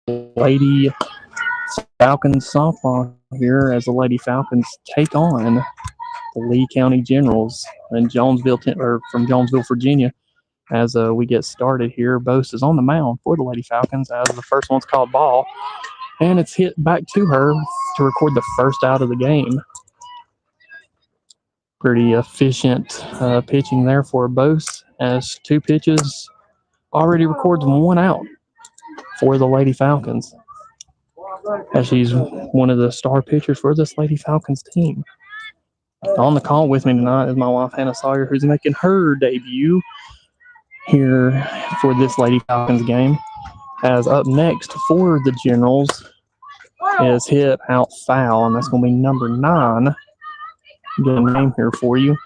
Lady Falcons Softball here as the Lady Falcons take on the Lee County Generals in Jonesville, or from Jonesville, Virginia. As we get started here, Bose is on the mound for the Lady Falcons as the first one's called ball, and it's hit back to her to record the first out of the game. Pretty efficient pitching there for Bose, as 2 pitches already records 1 out for the Lady Falcons, as she's one of the star pitchers for this Lady Falcons team. On the call with me tonight is my wife, Hannah Sawyer, who's making her debut here for this Lady Falcons game. As up next for the Generals is hit out foul, and that's going to be number 9. Get a name here for you.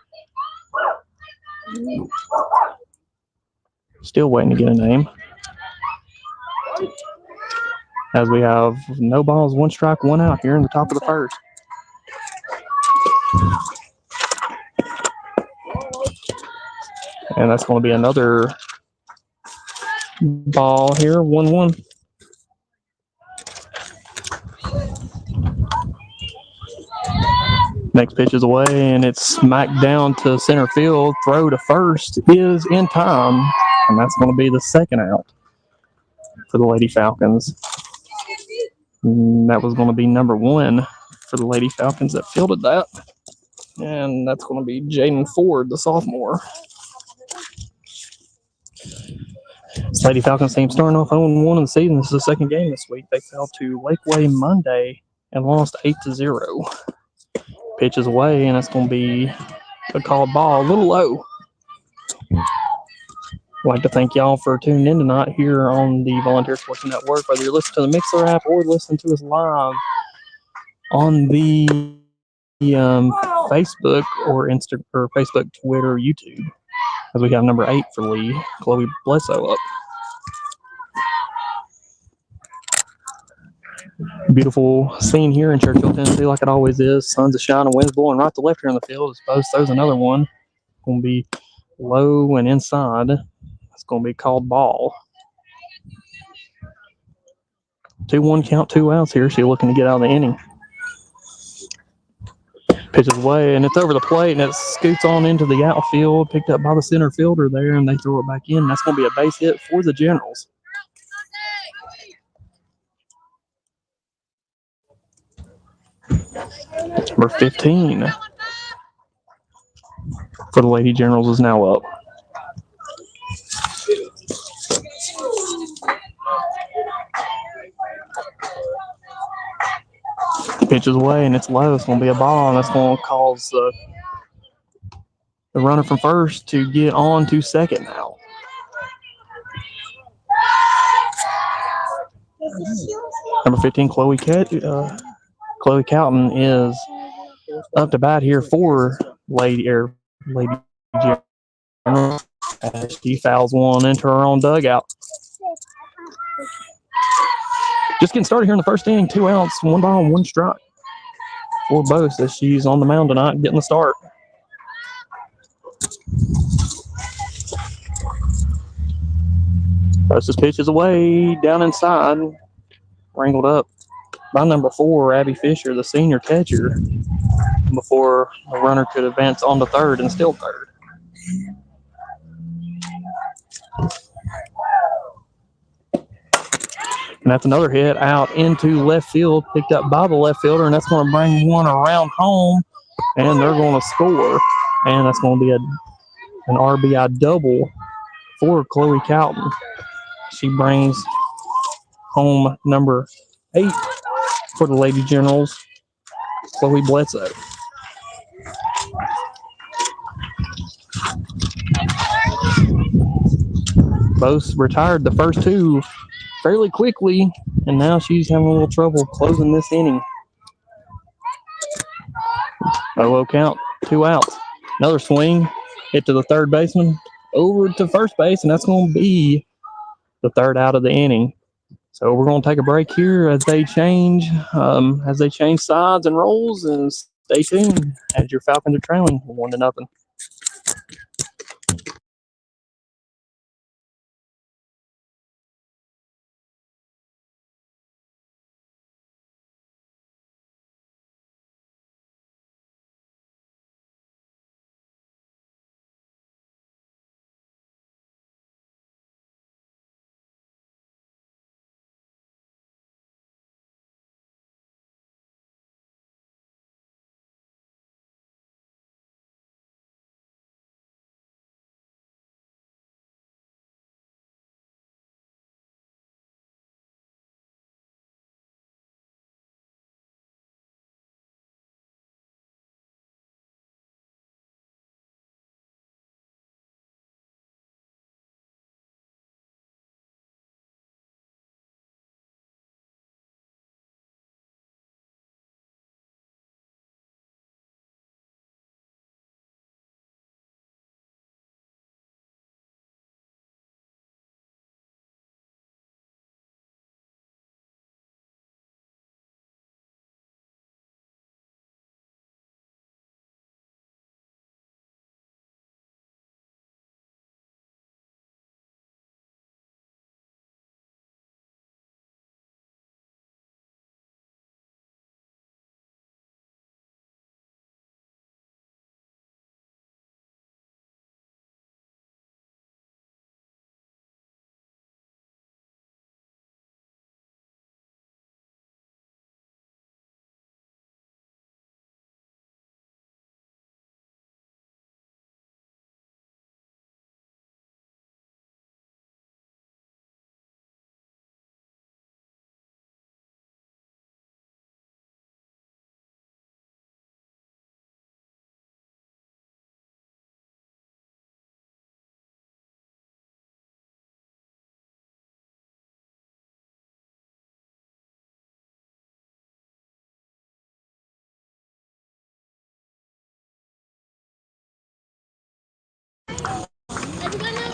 Still waiting to get a name. As we have no balls, 1 strike, 1 out here in the top of the first. And that's going to be another ball here, 1-1. Next pitch is away, and it's smacked down to center field. Throw to first is in time, and that's going to be the second out for the Lady Falcons. And that was going to be number 1 for the Lady Falcons that fielded that. And that's going to be Jaden Ford, the sophomore. This Lady Falcons team starting off 0-1 in the season. This is the second game this week. They fell to Lakeway Monday and lost 8-0. Pitch is away, and it's going to be a called ball, a little low. I'd like to thank y'all for tuning in tonight here on the Volunteer Sports Network, whether you're listening to the Mixer app or listening to us live on the Facebook or Instagram, or Facebook, Twitter, YouTube. As we have number 8 for Lee, Chloe Bledsoe up. Beautiful scene here in Churchill, Tennessee, like it always is. Sun's a shining, winds blowing right to left here in the field. As Bose throws another one. Going to be low and inside. It's going to be called ball. 2-1 count, 2 outs here. She's looking to get out of the inning. Pitches away, and it's over the plate, and it scoots on into the outfield, picked up by the center fielder there, and they throw it back in. That's going to be a base hit for the Generals. Number 15 for the Lady Generals is now up. Pitches away, and it's low. It's going to be a ball, and that's going to cause the runner from first to get on to second now. Number 15, Chloe Cowton is up to bat here for Lady General, as she fouls one into her own dugout. Just getting started here in the first inning, 2 outs, 1 ball, 1 strike for Bose, as she's on the mound tonight getting the start. Bose's pitch is away, down inside, wrangled up by number 4, Abby Fisher, the senior catcher, before the runner could advance on to third and still third. And that's another hit out into left field, picked up by the left fielder, and that's going to bring one around home, and they're going to score. And that's going to be an RBI double for Chloe Cowton. She brings home number 8 for the Lady Generals, Chloe Bledsoe. Both retired the first 2 fairly quickly, and now she's having a little trouble closing this inning. 0-0 count, 2 outs. Another swing, hit to the third baseman, over to first base, and that's going to be the third out of the inning. So we're going to take a break here as they change sides and roles, and stay tuned as your Falcons are trailing 1-0.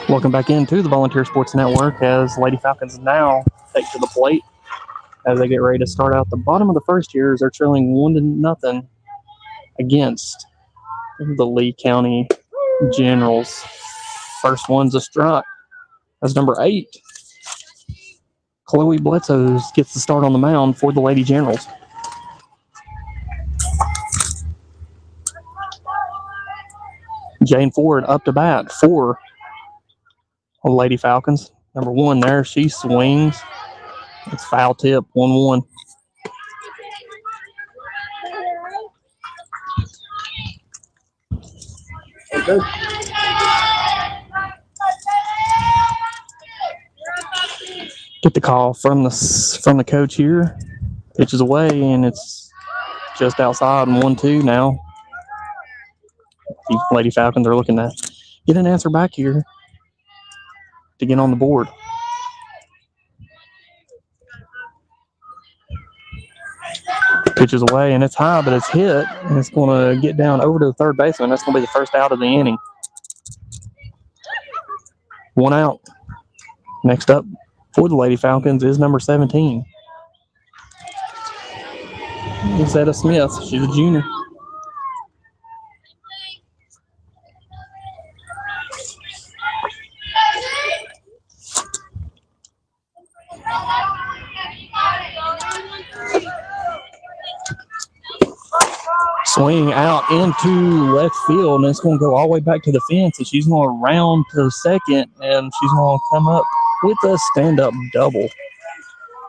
Welcome back into the Volunteer Sports Network as Lady Falcons now take to the plate as they get ready to start out the bottom of the first here as they're trailing 1-0 against the Lee County Generals. First one's a strike. That's number 8. Chloe Bledsoe gets the start on the mound for the Lady Generals. Jane Ford up to bat for Lady Falcons. Number 1 there, she swings. It's foul tip, 1-1. Get the call from the coach here. Pitches away, and it's just outside, and 1-2 now. The Lady Falcons are looking to get an answer back here to get on the board. Pitches away, and it's high, but it's hit, and it's going to get down over to the third baseman. That's going to be the first out of the inning. 1 out. Next up for the Lady Falcons is number 17. Zetta Smith. She's a junior. Swing out into left field, and it's going to go all the way back to the fence, and she's going to round to second, and she's going to come up with a stand-up double.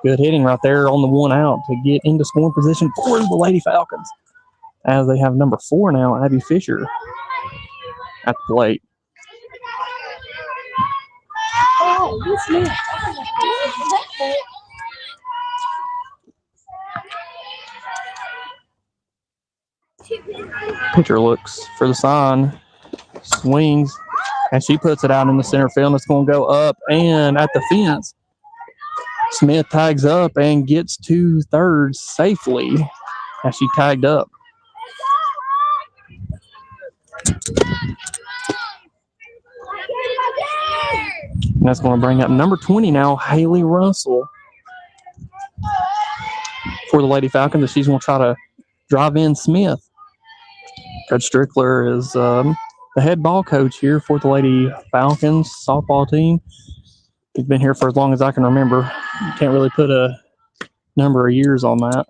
Good hitting right there on the 1 out to get into scoring position for the Lady Falcons, as they have number 4 now, Abby Fisher, at the plate. Pitcher looks for the sign, swings, and she puts it out in the center field. It's going to go up and at the fence. Smith tags up and gets to third safely as she tagged up. And that's going to bring up number 20 now, Haley Russell, for the Lady Falcons. She's going to try to drive in Smith. Coach Strickler is the head ball coach here for the Lady Falcons softball team. He's been here for as long as I can remember. Can't really put a number of years on that.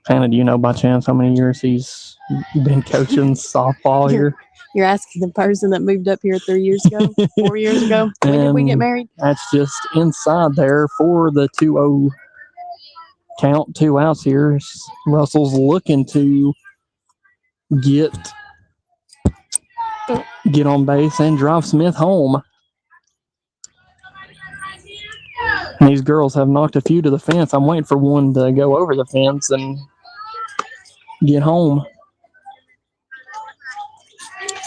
Hannah, do you know by chance how many years he's been coaching softball here? You're asking the person that moved up here 3 years ago, 4 years ago. When did we get married? That's just inside there for the 2-0 count, 2 outs here. Russell's looking to get on base and drive Smith home. And these girls have knocked a few to the fence. I'm waiting for one to go over the fence and get home.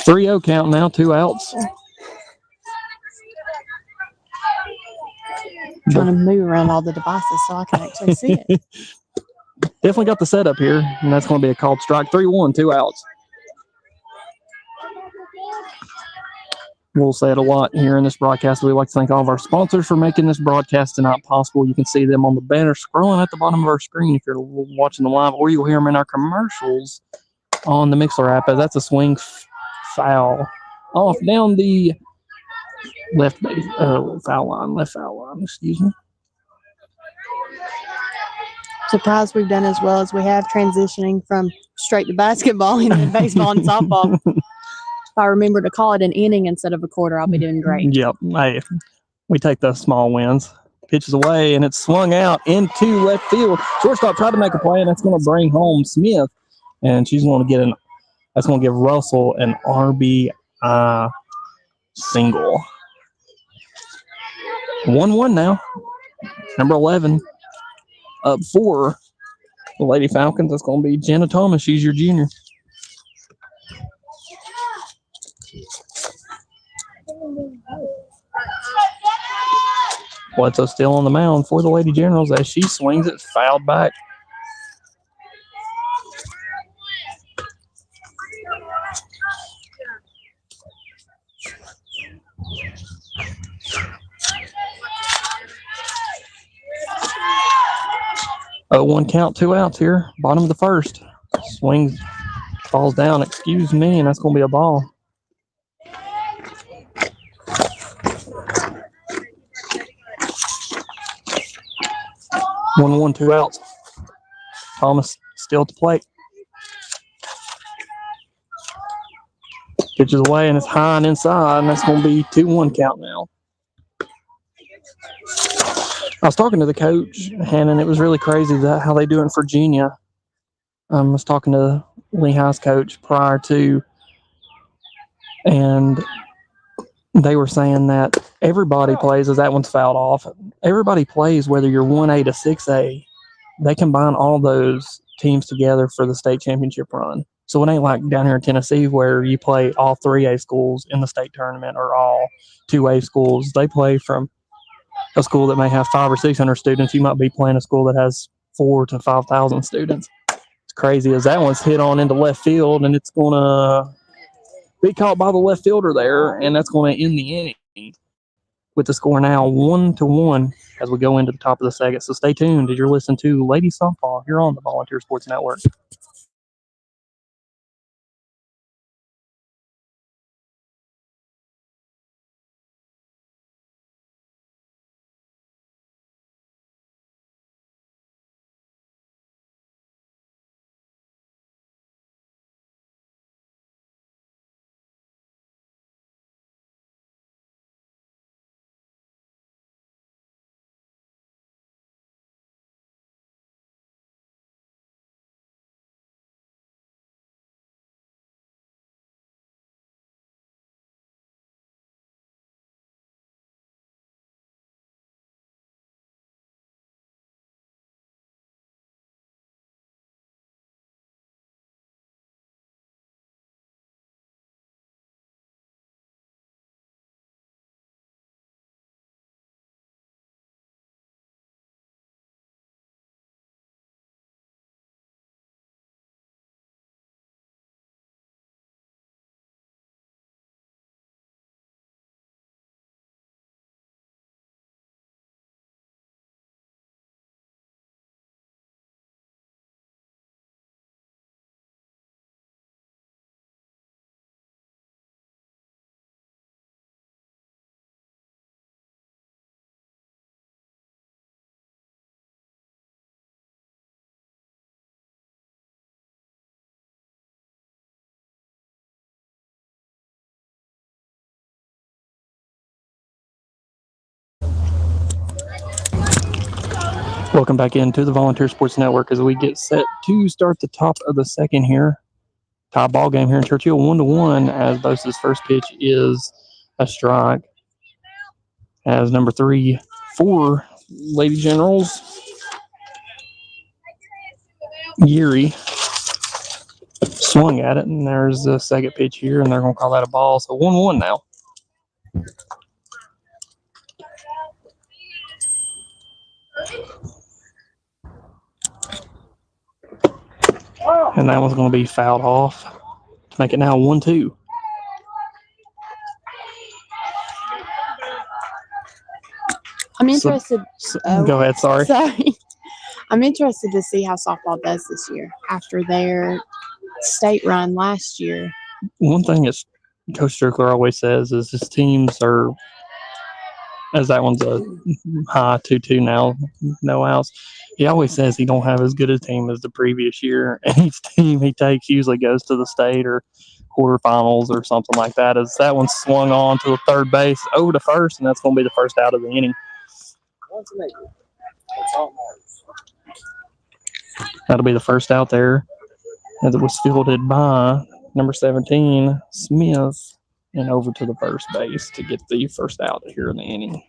3-0 count now, 2 outs. I'm trying to move around all the devices so I can actually see it. Definitely got the setup here, and that's going to be a called strike. 3-1, 2 outs. We'll say it a lot here in this broadcast. We'd like to thank all of our sponsors for making this broadcast tonight possible. You can see them on the banner scrolling at the bottom of our screen if you're watching the live, or you'll hear them in our commercials on the Mixler app. As that's a swing foul off down the left foul line, excuse me. Surprised we've done as well as we have, transitioning from straight to basketball and then baseball and softball. If I remember to call it an inning instead of a quarter, I'll be doing great. Yep. Hey, we take those small wins. Pitches away, and it's swung out into left field. Shortstop tried to make a play, and that's going to bring home Smith. And she's going to that's going to give Russell an RBI single. 1-1 now. Number 11 up for the Lady Falcons. That's going to be Jenna Thomas. She's your junior. Bledsoe still on the mound for the Lady Generals as she swings it, fouled back. 0-1 count, 2 outs here. Bottom of the first. Swings, falls down. Excuse me, and that's going to be a ball. One, 1, 2 outs. Thomas still at the plate. Pitches away, and it's high and inside, and that's going to be 2-1 count now. I was talking to the coach, Hannon. It was really crazy that how they do it in Virginia. I was talking to Lehigh's coach prior to, and they were saying that everybody plays as that one's fouled off. Everybody plays whether you're 1A to 6A. They combine all those teams together for the state championship run. So it ain't like down here in Tennessee where you play all 3A schools in the state tournament or all 2A schools. They play from a school that may have 500 or 600 students. You might be playing a school that has 4,000 to 5,000 students. It's crazy as that one's hit on into left field, and it's going to be caught by the left fielder there, and that's going to end the inning with the score now 1-1 as we go into the top of the second. So stay tuned as you're listening to Lady Softball here on the Volunteer Sports Network. Welcome back into the Volunteer Sports Network as we get set to start the top of the second here. Tie ball game here in Churchill, 1-1, as Bosa's first pitch is a strike. As number 3 for Lady Generals, Geary, swung at it, and there's the second pitch here, and they're going to call that a ball. So 1-1 now. And that one's going to be fouled off to make it now 1-2. I'm interested. Go ahead, sorry. I'm interested to see how softball does this year after their state run last year. One thing that Coach Strickler always says is his teams are, as that one's a high 2-2 now, no outs. He always says he don't have as good a team as the previous year, and each team he takes usually goes to the state or quarterfinals or something like that. As that one swung on to the third base over to first, and that's going to be the first out of the inning. That'll be the first out there, as it was fielded by number 17, Smith, and over to the first base to get the first out here in the inning.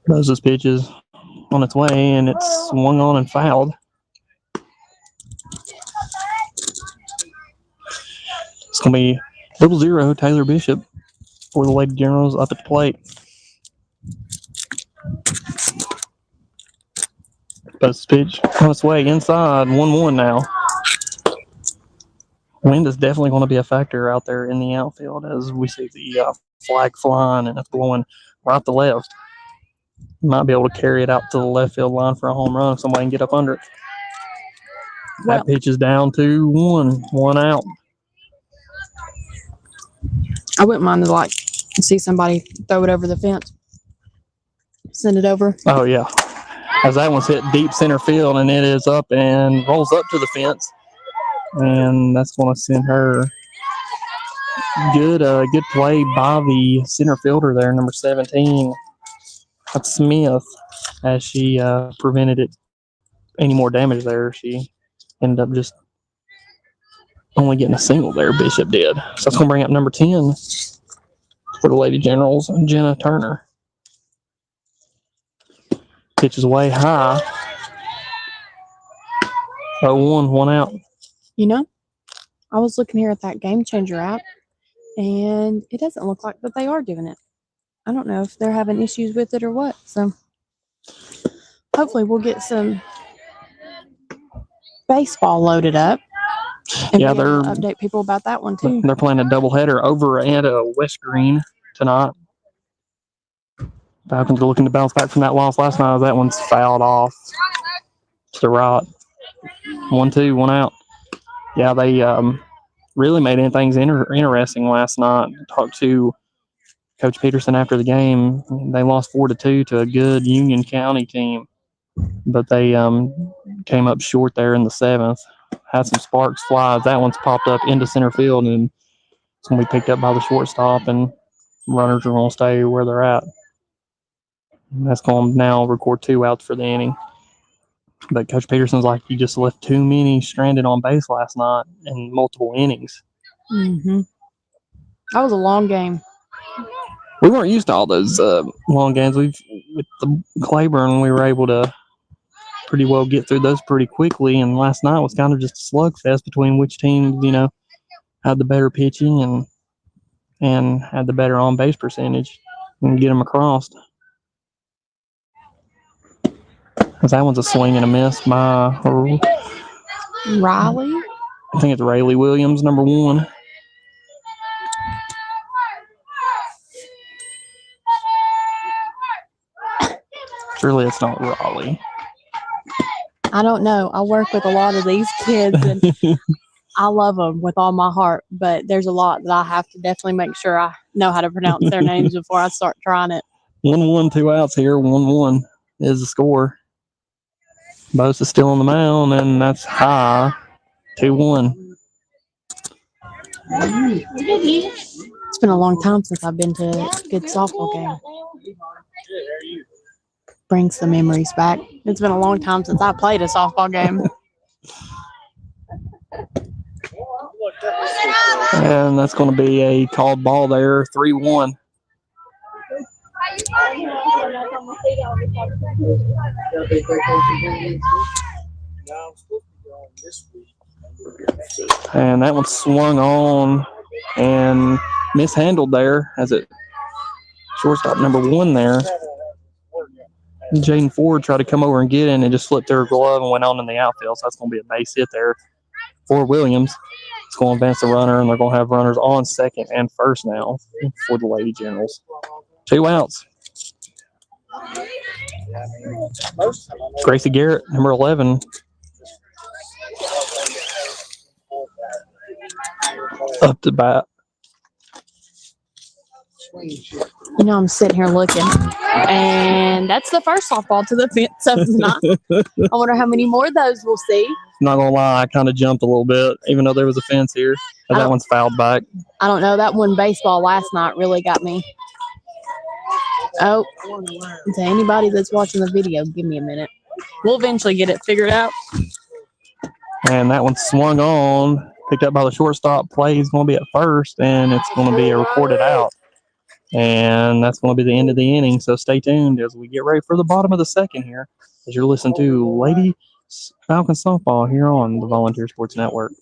Moses pitches on its way, and it's swung on and fouled. It's going to be 0-0 Taylor Bishop for the Lady Generals up at the plate. Moses pitch on its way inside, 1-1 now. Wind is definitely going to be a factor out there in the outfield as we see the flag flying, and it's blowing right to left. You might be able to carry it out to the left field line for a home run if somebody can get up under it. Well, That pitch is down 2-1, 1 out. I wouldn't mind to see somebody throw it over the fence. Send it over. Oh, yeah. As that one's hit deep center field, and it is up and rolls up to the fence. And that's going to send her. Good play by the center fielder there, number 17. That's Smith, as she prevented it any more damage there. She ended up just only getting a single there, Bishop did. So that's going to bring up number 10 for the Lady Generals, Jenna Turner. Pitch is way high. 0-1, 1 out. You know, I was looking here at that Game Changer app, and it doesn't look like that they are doing it. I don't know if they're having issues with it or what. So hopefully we'll get some baseball loaded up. And Yeah, be able to they're update people about that one too. They're playing a doubleheader over at West Green tonight. Falcons are looking to bounce back from that loss last night. That one's fouled off to the right. 1-2, 1 out. Yeah, they really made things interesting last night. Talked to Coach Peterson after the game. They lost 4-2 to a good Union County team, but they came up short there in the 7th. Had some sparks fly. That one's popped up into center field, and it's going to be picked up by the shortstop, and runners are going to stay where they're at. And that's going to now record 2 outs for the inning. But Coach Peterson's like, you just left too many stranded on base last night in multiple innings. Mm-hmm. That was a long game. We weren't used to all those long games. With the Claiborne, we were able to pretty well get through those pretty quickly. And last night was kind of just a slugfest between which team, had the better pitching and had the better on base percentage and get them across. That one's a swing and a miss by Riley. I think it's Rayleigh Williams, number 1. Surely it's not Raleigh. I don't know. I work with a lot of these kids, and I love them with all my heart. But there's a lot that I have to definitely make sure I know how to pronounce their names before I start trying it. 1-1, 2 outs here. 1-1 is the score. Bose is still on the mound, and that's high. 2-1. It's been a long time since I've been to a good softball game. Brings the memories back. It's been a long time since I played a softball game. And that's going to be a called ball there, 3-1. And that one swung on and mishandled there as it shortstop number 1 there. Jaden Ford tried to come over and get in and just slipped her glove and went on in the outfield. So that's going to be a base hit there for Williams. It's going to advance the runner, and they're going to have runners on second and first now for the Lady Generals. 2 outs. Gracie Garrett, number 11. Up to bat. You know, I'm sitting here looking, and that's the first softball to the fence of the night. I wonder how many more of those we'll see. Not going to lie, I kind of jumped a little bit, even though there was a fence here. But that one's fouled back. I don't know. That one baseball last night really got me. Oh, to anybody that's watching the video, give me a minute. We'll eventually get it figured out. And that one swung on, picked up by the shortstop. Play is going to be at first, and it's going to be a recorded out. And that's going to be the end of the inning. So stay tuned as we get ready for the bottom of the second here, as you're listening to Lady Falcons Softball here on the Volunteer Sports Network.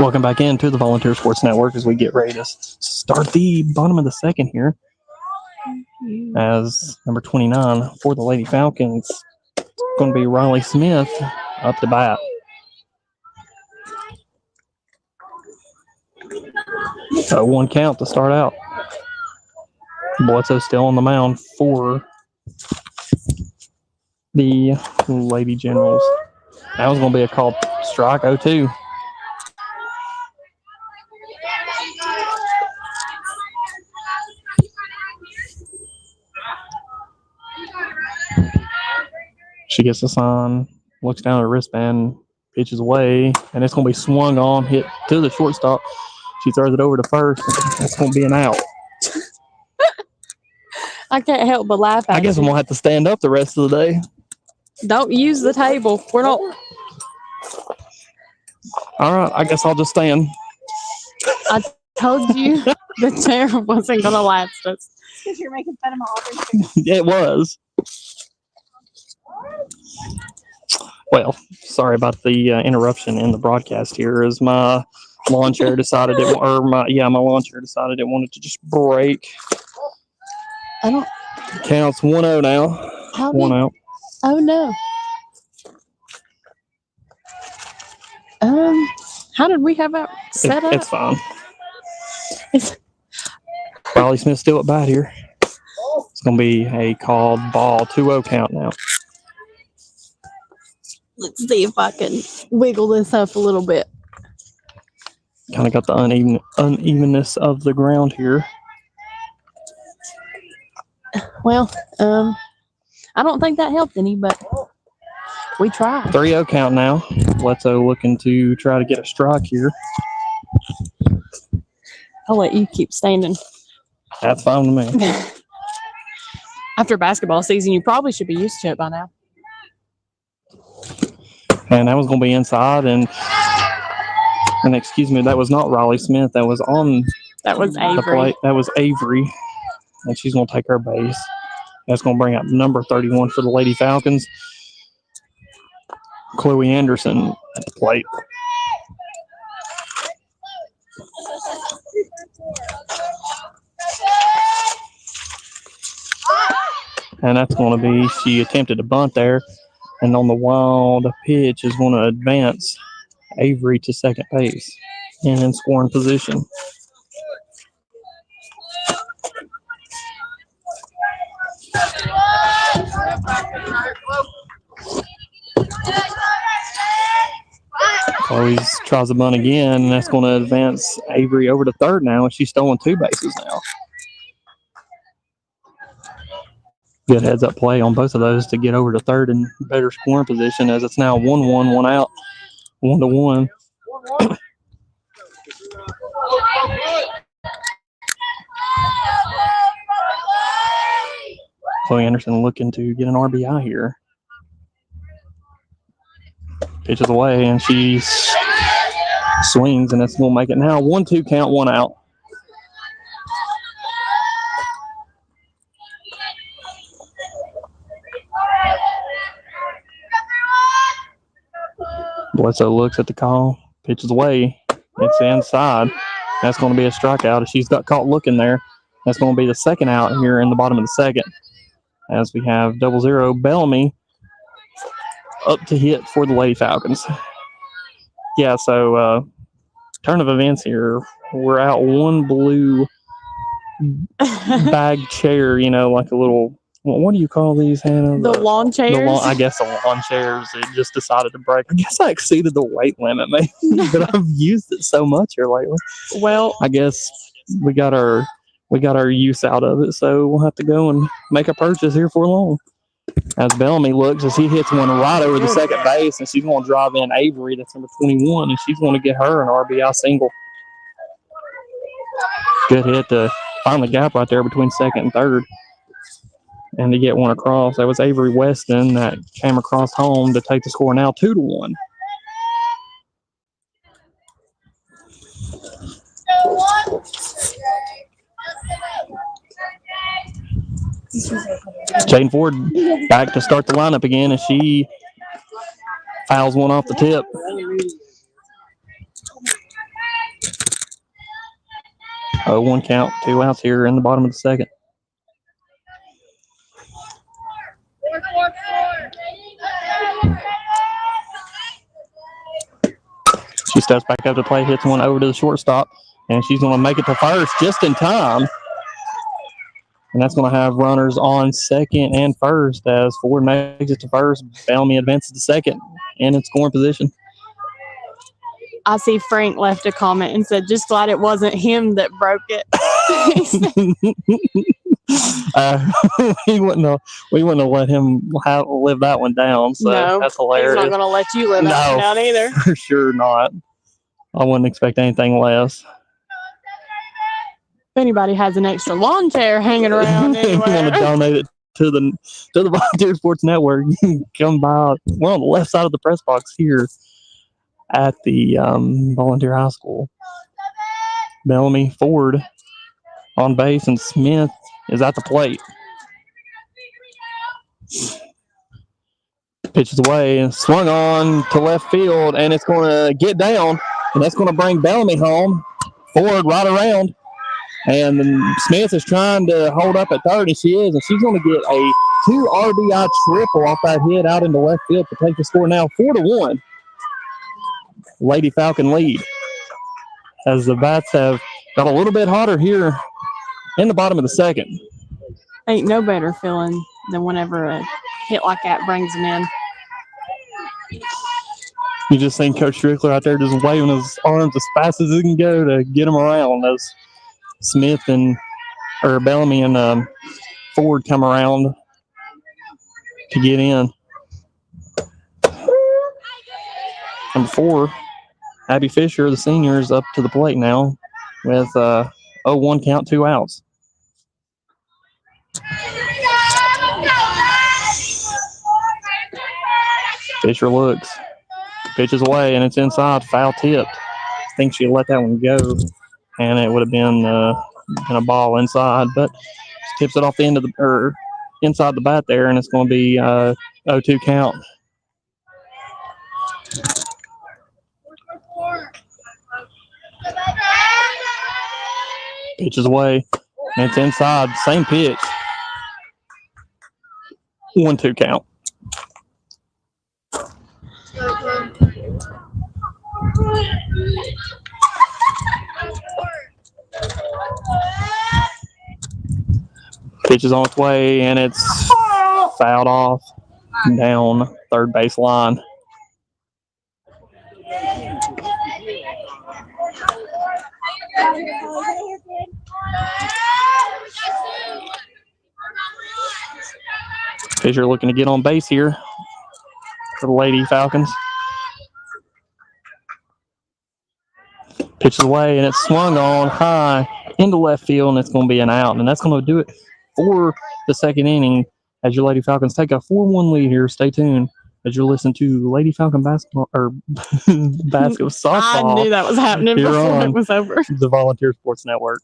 Welcome back into the Volunteer Sports Network as we get ready to start the bottom of the second here. As number 29 for the Lady Falcons, going to be Riley Smith up to bat. So 1 count to start out. Bledsoe still on the mound for the Lady Generals. That was going to be a called strike, 0-2. She gets the sign, looks down at her wristband, pitches away, and it's going to be swung on, hit to the shortstop. She throws it over to first. It's going to be an out. I can't help but laugh at I guess I'm going to have to stand up the rest of the day. Don't use the table. We're not. All right, I guess I'll just stand. I told you the chair wasn't going to last us. Because you're making fun of my Aubrey. It was. Well, sorry about the interruption in the broadcast here as my lawn chair decided my lawn chair decided it wanted to just break. I don't. Counts 1-0 now. One out. Oh no. How did we have that set up? It's fine. Riley Smith still at bat here. It's going to be a called ball, 2-0 count now. Let's see if I can wiggle this up a little bit. Kind of got the unevenness of the ground here. Well, I don't think that helped any, but we tried. 3-0 count now. Bledsoe looking to try to get a strike here. I'll let you keep standing. That's fine with me. After basketball season, you probably should be used to it by now. And that was going to be inside. And excuse me, that was not Riley Smith. That was on That was the Avery. plate. That was Avery. And she's going to take her base. That's going to bring up number 31 for the Lady Falcons. Chloe Anderson at the plate. And that's going to be, she attempted to bunt there. And on the wild pitch is going to advance Avery to second base and in scoring position. Chloe tries to bunt again, and that's going to advance Avery over to third now, and she's stolen 2 bases now. Good heads-up play on both of those to get over to third in better scoring position as it's now 1-1, 1 out, 1-1. Chloe Anderson looking to get an RBI here. Pitches away, and she swings, and that's going to make it now 1-2 count, 1 out. Bledsoe looks at the call, pitches away. It's inside. That's going to be a strikeout. She's got caught looking there. That's going to be the second out here in the bottom of the second. As we have 0-0 Bellamy up to hit for the Lady Falcons. Yeah, so turn of events here. We're out 1 blue bag chair, like a little, what do you call these, Hannah? The lawn chairs? I guess the lawn chairs. It just decided to break. I guess I exceeded the weight limit, maybe, but I've used it so much here lately. Well, I guess we got our use out of it, so we'll have to go and make a purchase here for long. As Bellamy looks, as he hits one right over the second base, and she's going to drive in Avery, that's number 21, and she's going to get her an RBI single. Good hit to find the gap right there between second and third, and to get one across. That was Avery Weston that came across home to take the score now 2-1. Jane Ford back to start the lineup again, and she fouls one off the tip. 0-1 count, 2 outs here in the bottom of the second. She steps back up to play, hits one over to the shortstop, and she's going to make it to first just in time. And that's going to have runners on second and first as Ford makes it to first. Bellamy advances to second and in scoring position. I see Frank left a comment and said, just glad it wasn't him that broke it. We wouldn't have let him live that one down. So No, that's hilarious. He's not going to let you live that one down either. For sure not. I wouldn't expect anything less. If anybody has an extra lawn chair hanging around You want anywhere. to donate it to the Volunteer Sports Network, you can come by. We're on the left side of the press box here at the Volunteer High School. Bellamy, Ford on base, and Smith is at the plate. Pitches away and swung on to left field, and it's going to get down, and that's going to bring Bellamy home. Ford right around, and then Smith is trying to hold up at third, and she is, and she's going to get a 2 RBI triple off that hit out into left field to take the score now 4-1. Lady Falcon lead as the bats have got a little bit hotter here in the bottom of the second. Ain't no better feeling than whenever a hit like that brings them in. You just seen Coach Strickler out there just waving his arms as fast as he can go to get him around as Smith or Bellamy and Ford come around to get in. Number 4, Abby Fisher, the senior, is up to the plate now with 0-1 count, 2 outs. Fisher looks, pitches away, and it's inside, foul tipped. I think she let that one go, and it would have been a ball inside, but she tips it off the end of inside the bat there, and it's going to be 0-2 count. Pitches away, and it's inside, same pitch. 1-2 count. Pitch is on its way, and it's fouled off down third base line. Fisher looking to get on base here for the Lady Falcons. Pitches away, and it's swung on high into left field, and it's going to be an out. And that's going to do it for the second inning as your Lady Falcons take a 4-1 lead here. Stay tuned as you're listening to Lady Falcon basketball or basketball softball. I knew that was happening before it was over. The Volunteer Sports Network.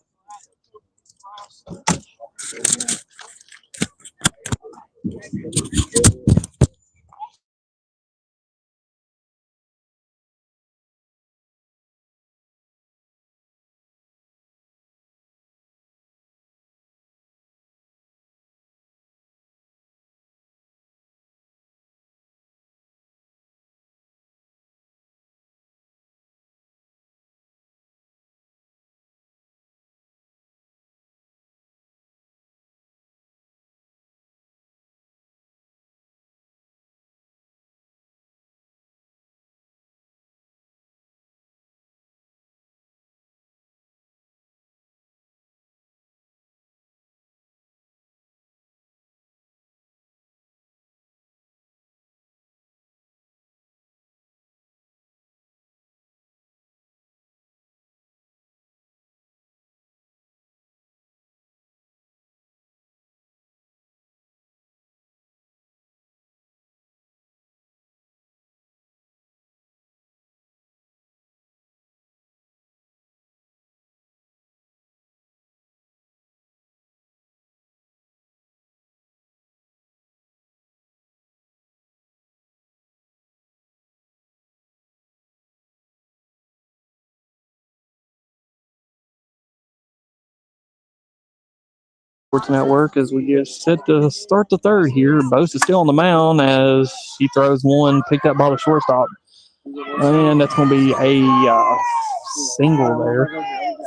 Sports Network as we get set to start the third here. Bose is still on the mound as she throws one picked up by the shortstop. And that's going to be a single there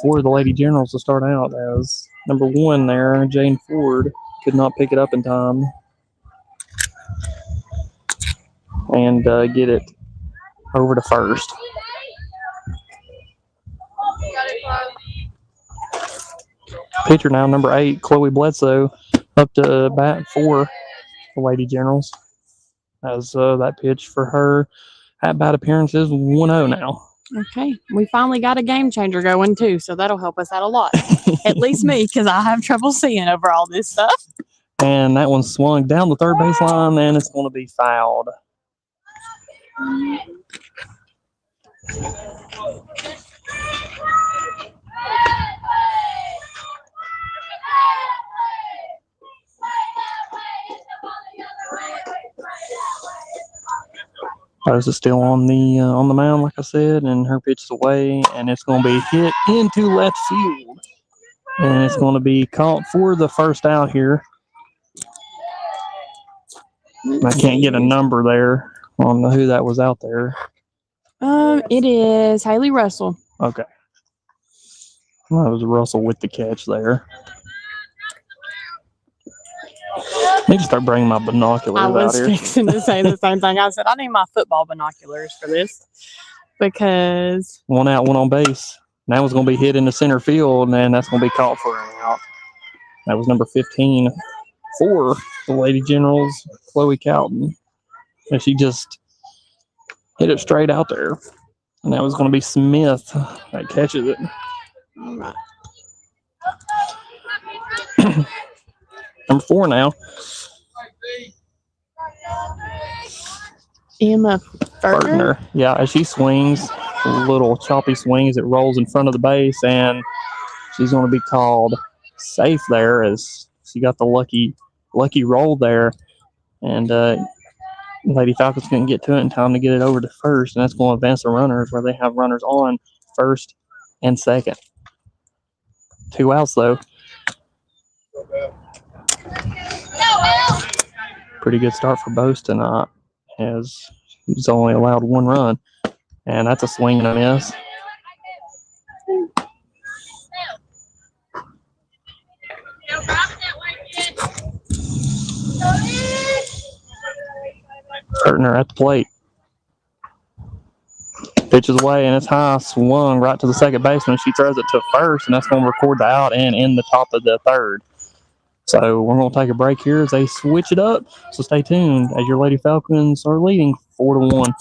for the Lady Generals to start out as number 1 there, Jane Ford, could not pick it up in time and get it over to first. Pitcher now, number 8, Chloe Bledsoe, up to bat for the Lady Generals. As that pitch for her at-bat appearance is 1-0 now. Okay, we finally got a game changer going too, so that'll help us out a lot. At least me, because I have trouble seeing over all this stuff. And that one swung down the third baseline, and it's going to be fouled. Bose is still on the mound, like I said, and her pitch is away, and it's going to be hit into left field. And it's going to be caught for the first out here. I can't get a number there on who that was out there. It is Haley Russell. Okay. Well, that was Russell with the catch there. I need to start bringing my binoculars I was out here. fixing to say the same thing. I said, I need my football binoculars for this because 1 out, 1 on base. And that was going to be hit into center field, and that's going to be caught for an out. That was number 15 for the Lady Generals, Chloe Cowden. And she just hit it straight out there. And that was going to be Smith that catches it. all right. Number 4 now. Emma Fergner. Yeah, as she swings, a little choppy swing as it rolls in front of the base, and she's going to be called safe there as she got the lucky roll there, and Lady Falcons couldn't get to it in time to get it over to first, and that's going to advance the runners where they have runners on first and second. 2 outs though. Pretty good start for Bose tonight, as he's only allowed 1 run, and that's a swing and a miss. Fergner at the plate. Pitches away, and it's high, swung right to the second baseman. She throws it to first, and that's going to record the out and in the top of the third. So we're going to take a break here as they switch it up. So stay tuned as your Lady Falcons are leading 4-1.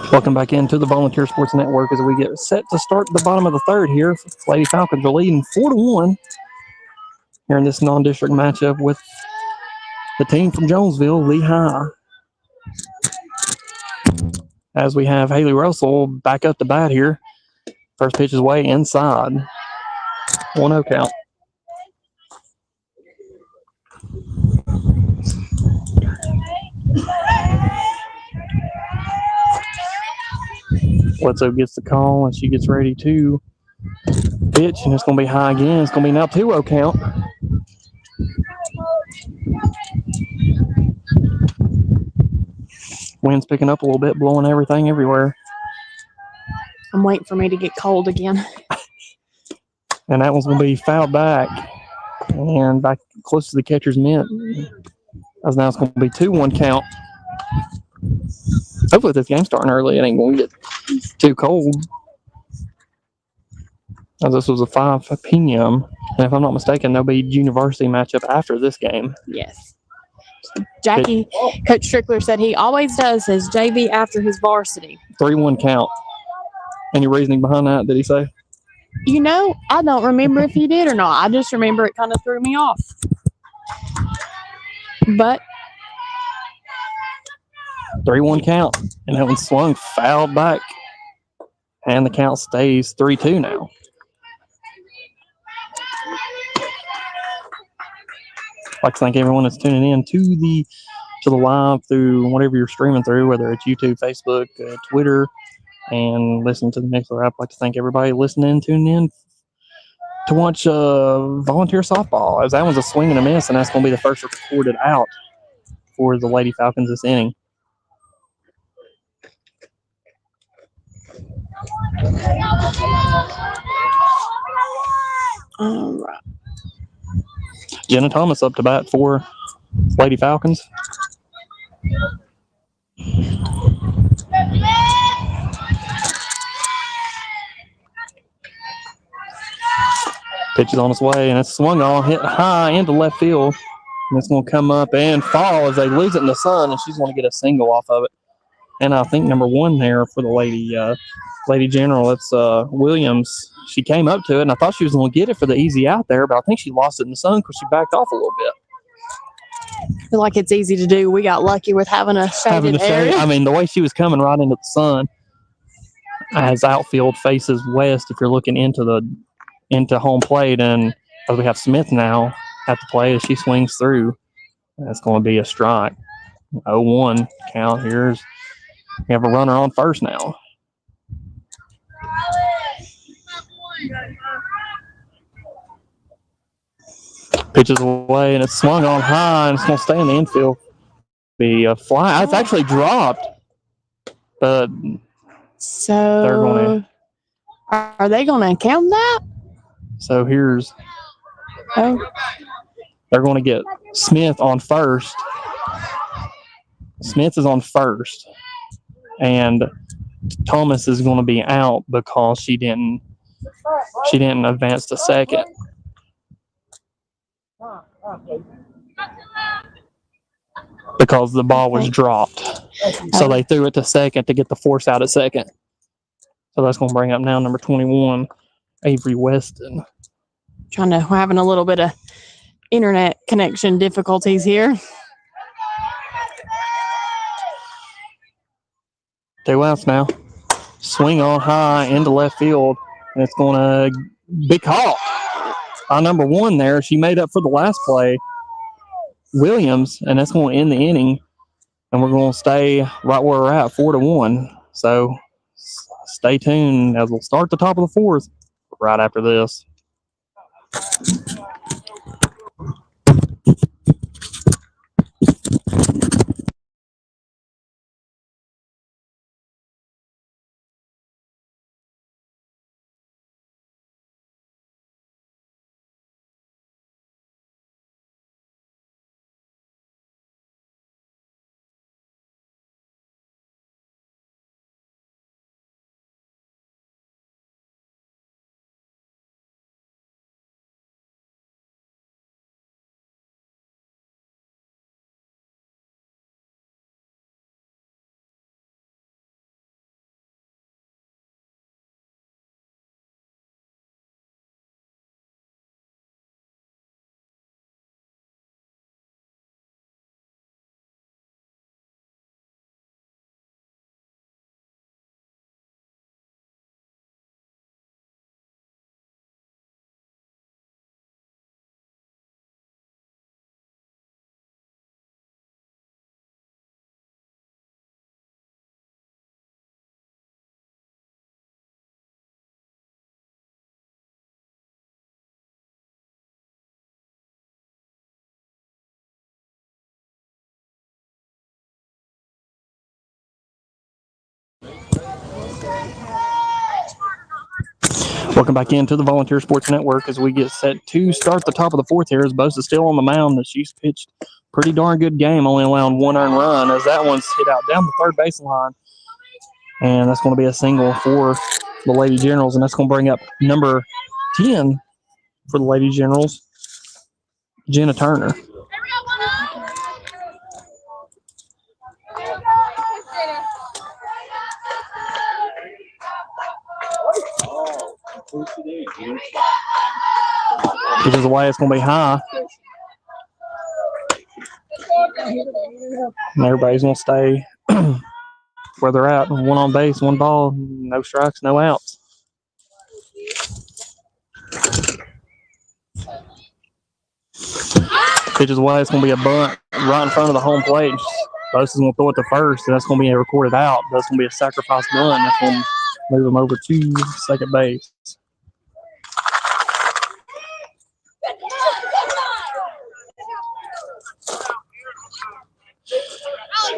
Welcome back into the Volunteer Sports Network as we get set to start the bottom of the third here. Lady Falcons are leading 4-1 here in this non-district matchup with the team from Jonesville, Lehigh. As we have Haley Russell back up to bat here. First pitch is way inside. 1-0 count. Bledsoe gets the call and she gets ready to pitch, and it's going to be high again. It's going to be now 2-0 count. Wind's picking up a little bit, blowing everything everywhere. I'm waiting for me to get cold again. And that one's going to be fouled back and back close to the catcher's mitt. As now it's going to be 2-1 count. Hopefully this game's starting early. It ain't going to get too cold. As this was a 5 p.m. And if I'm not mistaken, there'll be junior varsity matchup after this game. Yes. Jackie, Coach Strickler said he always does his JV after his varsity. 3-1 count. Any reasoning behind that, did he say? You know, I don't remember if he did or not. I just remember it kind of threw me off. But 3-1 count. And that one swung fouled back. And the count stays 3-2 now. I'd like to thank everyone that's tuning in to the live through whatever you're streaming through, whether it's YouTube, Facebook, Twitter, and listening to the Mixler app. I'd like to thank everybody listening and tuning in to watch volunteer softball, as that one's a swing and a miss, and that's going to be the first recorded out for the Lady Falcons this inning. all right. Jenna Thomas up to bat for Lady Falcons. Pitch is on its way, and it's swung on, hit high into left field. And it's going to come up and fall as they lose it in the sun, and she's going to get a single off of it. And I think number 1 there for the Lady General, it's Williams. She came up to it, and I thought she was going to get it for the easy out there, but I think she lost it in the sun because she backed off a little bit. I feel like it's easy to do. We got lucky with having a shaded area. I mean, the way she was coming right into the sun, as outfield faces west, if you're looking into home plate, and as we have Smith now at the plate as she swings through, that's going to be a strike. 0-1 count. We have a runner on first now. Pitches away, and it's swung on high, and it's going to stay in the infield. Be a fly. It's actually dropped, but So they're going to. Are they going to count that? So here's. Oh, They're going to get Smith on first. Smith is on first, and Thomas is going to be out because she didn't advance to second. Because the ball was dropped. So they threw it to second to get the force out at second. So that's going to bring up now number 21, Avery Weston. we're having a little bit of internet connection difficulties here. 2 outs now. Swing on high into left field, and it's going to be caught by number 1 there. She made up for the last play, Williams, and that's going to end the inning. And we're going to stay right where we're at, 4-1. So stay tuned as we'll start the top of the 4th right after this. Welcome back into the Volunteer Sports Network as we get set to start the top of the fourth here. As Bosa is still on the mound, as she's pitched pretty darn good game, only allowing one earned run as that one's hit out down the third baseline. And that's going to be a single for the Lady Generals, and that's going to bring up number 10 for the Lady Generals, Jenna Turner. Pitches away, it's going to be high. And everybody's going to stay where they're at. One on base, one ball, no strikes, no outs. Pitches away, it's going to be a bunt right in front of the home plate. Bosa is going to throw it to first, and that's going to be a recorded out. That's going to be a sacrifice bunt. That's going to move them over to second base.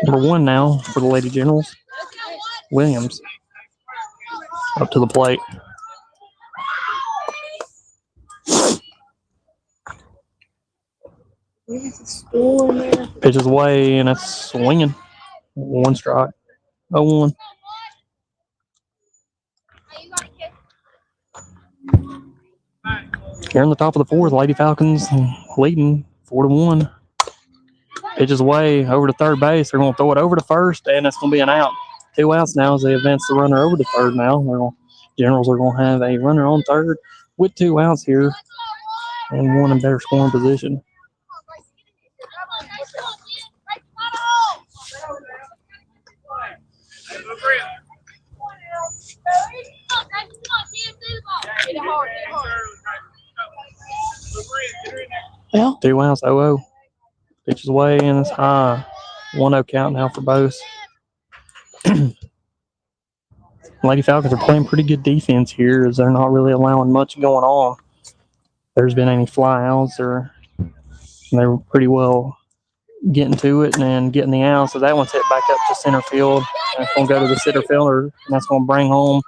Number 1 now for the Lady Generals, Williams, up to the plate. Pitches away, and it's swinging. 1 strike. 0-1. Here in the top of the fourth, Lady Falcons leading 4-1. Pitches away over to third base. They're going to throw it over to first, and it's going to be an out. 2 outs now as they advance the runner over to third now. Generals are going to have a runner on third with 2 outs here and one in better scoring position. Well, 2 outs, 0-0. Pitches away, and it's high. 1-0 count now for both. Lady Falcons are playing pretty good defense here as they're not really allowing much going on. There's been any flyouts, or they're pretty well getting to it and getting the out. So that one's hit back up to center field. That's going to go to the center fielder, and that's going to bring home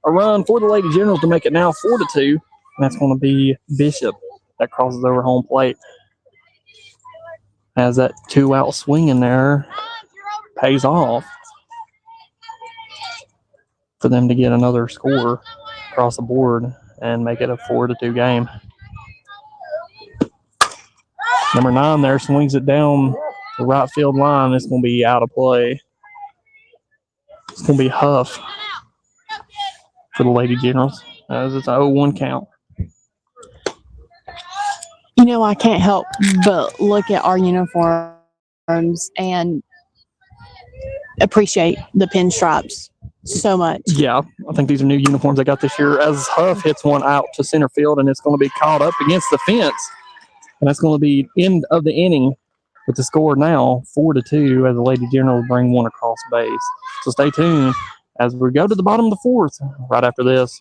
a run for the Lady Generals to make it now 4-2. And that's going to be Bishop that crosses over home plate. As that 2-out swing in there pays off for them to get another score across the board and make it a 4-2 game. Number 9 there swings it down the right field line. It's going to be out of play. It's going to be Huff for the Lady Generals as it's an 0-1 count. you know, I can't help but look at our uniforms and appreciate the pinstripes so much. Yeah, I think these are new uniforms they got this year. As Huff hits one out to center field, and it's going to be caught up against the fence. And that's going to be end of the inning with the score now 4-2 as the Lady Generals bring one across base. So stay tuned as we go to the bottom of the fourth right after this.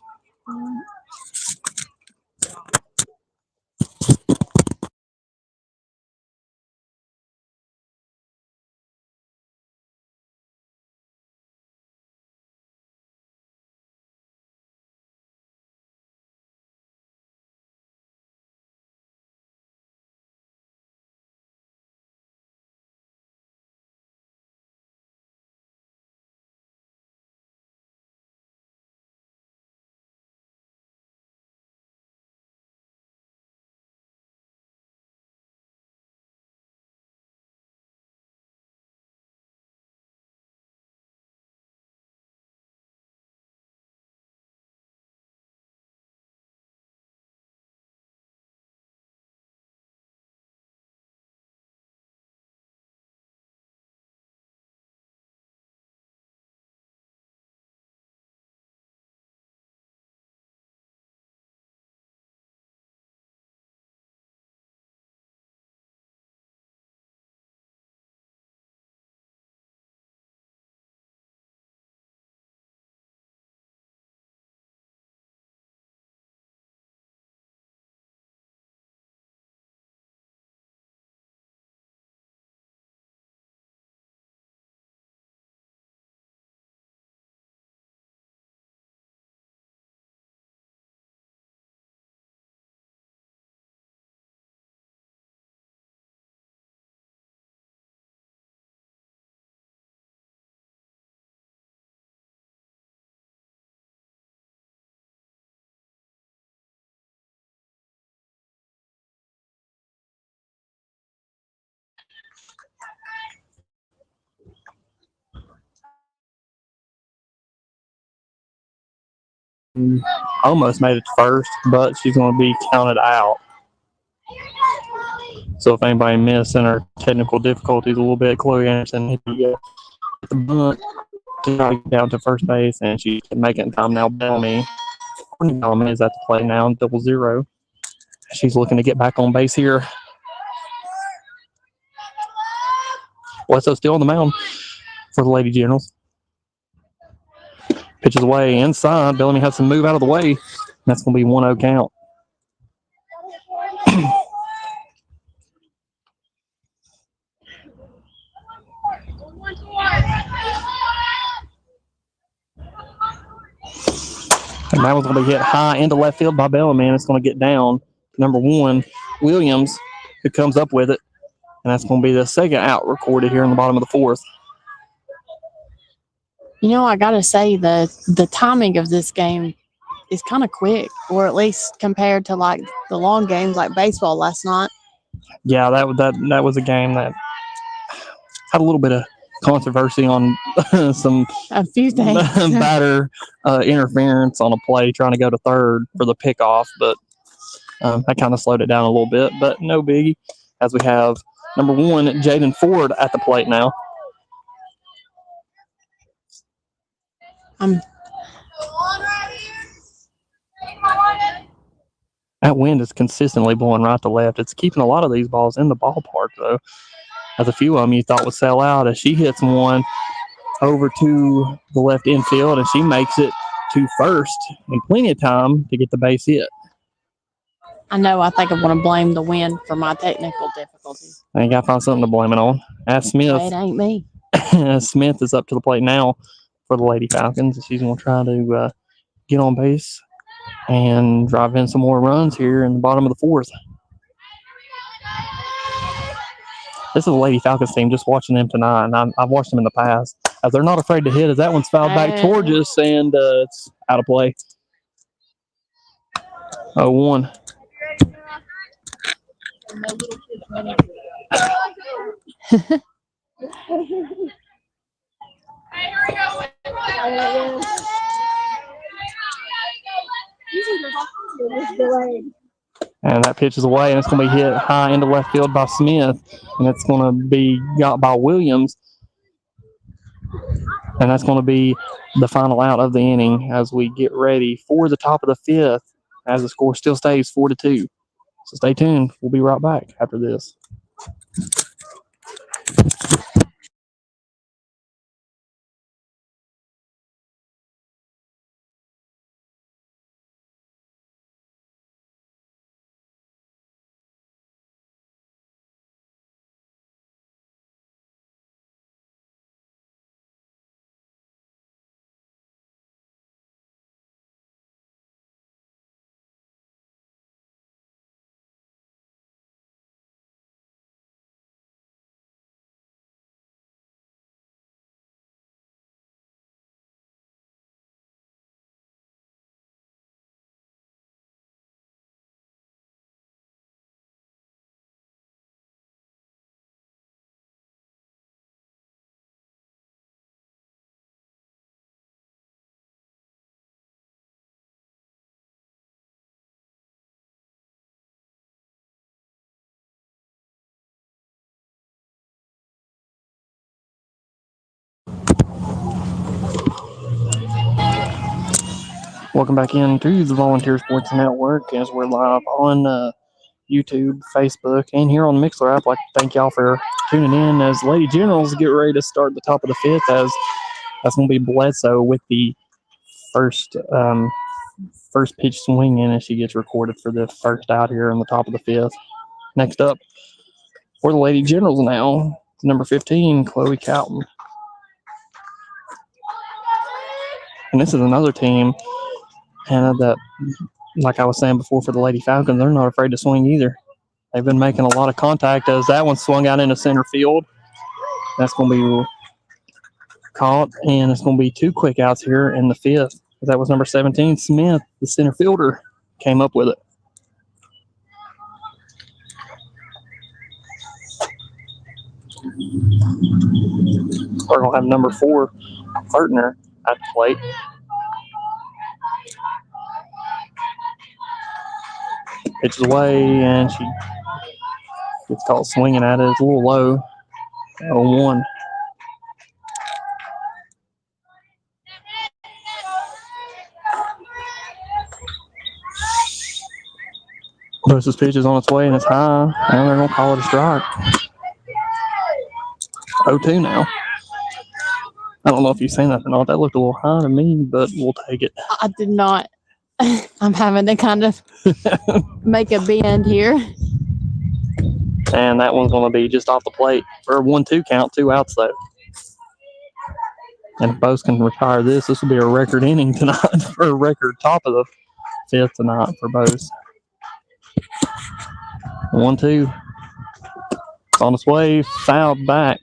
almost made it to first, but she's going to be counted out. So if anybody missed in her technical difficulties a little bit, Chloe Anderson hit the bunt to try to get down to first base, and she's making time now. Bellamy is at the plate now, 0-0. She's looking to get back on base here. Wesso's still on the mound for the Lady Generals. Pitches away inside. Bellamy has to move out of the way. That's going to be 1-0 count. And that one's going to be hit high into left field by Bellamy, and it's going to get down to number 1, Williams, who comes up with it. And that's going to be the second out recorded here in the bottom of the fourth. You know, I got to say the timing of this game is kind of quick, or at least compared to like the long games like baseball last night. Yeah, that was a game that had a little bit of controversy on some A few things. batter interference on a play trying to go to third for the pickoff, but that kind of slowed it down a little bit. But no biggie, as we have number 1, Jaden Ford, at the plate now. That wind is consistently blowing right to left. It's keeping a lot of these balls in the ballpark, though. As a few of them you thought would sell out, as she hits one over to the left infield, and she makes it to first in plenty of time to get the base hit. I know. I think I want to blame the wind for my technical difficulties. I got to find something to blame it on. As Smith, It ain't me. Smith is up to the plate now for the Lady Falcons. She's going to try to get on base and drive in some more runs here in the bottom of the fourth. This is the Lady Falcons team, just watching them tonight, and I've watched them in the past. As they're not afraid to hit, as that one's fouled back towards us, and it's out of play. 0-1. And that pitch is away, and it's going to be hit high into left field by Smith, and it's going to be got by Williams. And that's going to be the final out of the inning as we get ready for the top of the fifth, as the score still stays 4-2. So stay tuned. We'll be right back after this. Welcome back into the Volunteer Sports Network, as we're live on YouTube, Facebook, and here on the Mixler app. I'd like to thank y'all for tuning in as Lady Generals get ready to start the top of the fifth, as that's going to be Bledsoe with the first pitch swinging as she gets recorded for the first out here in the top of the fifth. Next up for the Lady Generals now, number 15, Chloe Cowton. And this is another team, Hannah, that, like I was saying before, for the Lady Falcons, they're not afraid to swing either. They've been making a lot of contact, as that one swung out into center field. That's going to be caught, and it's going to be 2 quick outs here in the fifth. That was number 17, Smith, the center fielder, came up with it. We're going to have number 4, Partner, at the plate. Pitches away, and she gets caught swinging at it. It's a little low. 0-1. Bosa's pitch is on its way, and it's high. And they're going to call it a strike. 0-2 now. I don't know if you've seen that or not. That looked a little high to me, but we'll take it. I did not. I'm having to kind of make a bend here. And that one's going to be just off the plate for a 1-2 count, 2 outs though. And if Bose can retire this will be a record inning tonight, for a record top of the 5th tonight for Bose. 1-2. It's on its way, fouled back.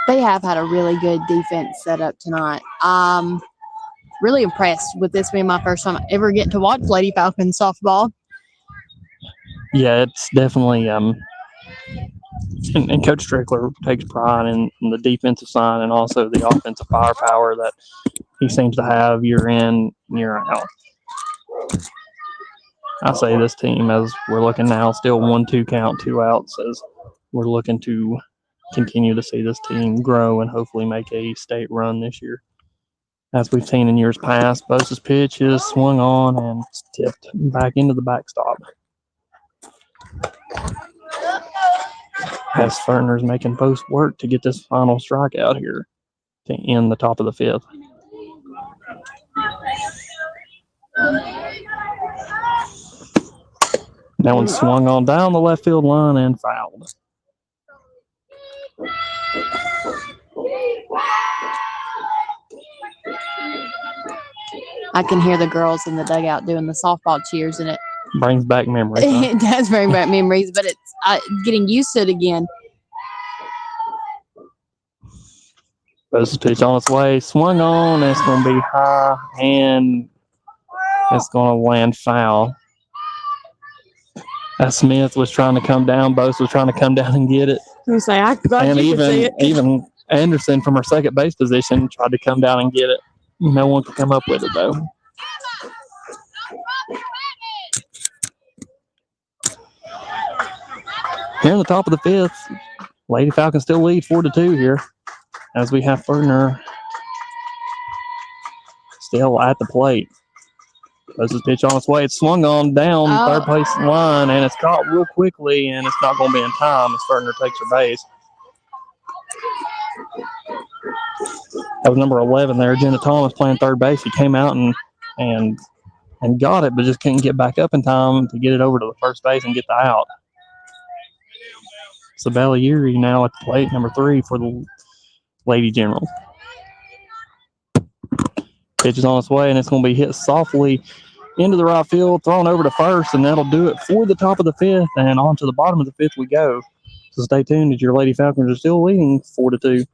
They have had a really good defense set up tonight. Really impressed with this being my first time ever getting to watch Lady Falcons softball. Yeah, it's definitely and Coach Strickler takes pride in the defensive side and also the offensive firepower that he seems to have year in, year out. I say this team, as we're looking now, still 1-2 count, 2 outs, as we're looking to continue to see this team grow and hopefully make a state run this year. As we've seen in years past, Bosa's pitch is swung on and tipped back into the backstop. As Ferner's making Bose work to get this final strikeout here to end the top of the 5th. That one swung on down the left field line and fouled. I can hear the girls in the dugout doing the softball cheers, and it Brings back memories. Huh? it does bring back memories, but it's getting used to it again. Bosa's pitch on its way, swung on, and it's going to be high, and it's going to land foul. As Smith was trying to come down, Bosa was trying to come down and get it. And even Anderson from her second base position tried to come down and get it. No one could come up with it, though. Here in the top of the 5th, Lady Falcons still lead 4-2 here, as we have Ferner still at the plate. Bosa's pitch on its way. It's swung on down third base line, and it's caught real quickly, and it's not going to be in time as Ferner takes her base. That was number 11 there, Jenna Thomas, playing third base. He came out and got it, but just couldn't get back up in time to get it over to the first base and get the out. So Balieri now at the plate, number 3 for the Lady Generals. Pitch is on its way, and it's going to be hit softly into the right field, thrown over to first, and that'll do it for the top of the 5th, and on to the bottom of the 5th we go. So stay tuned as your Lady Falcons are still leading 4-2.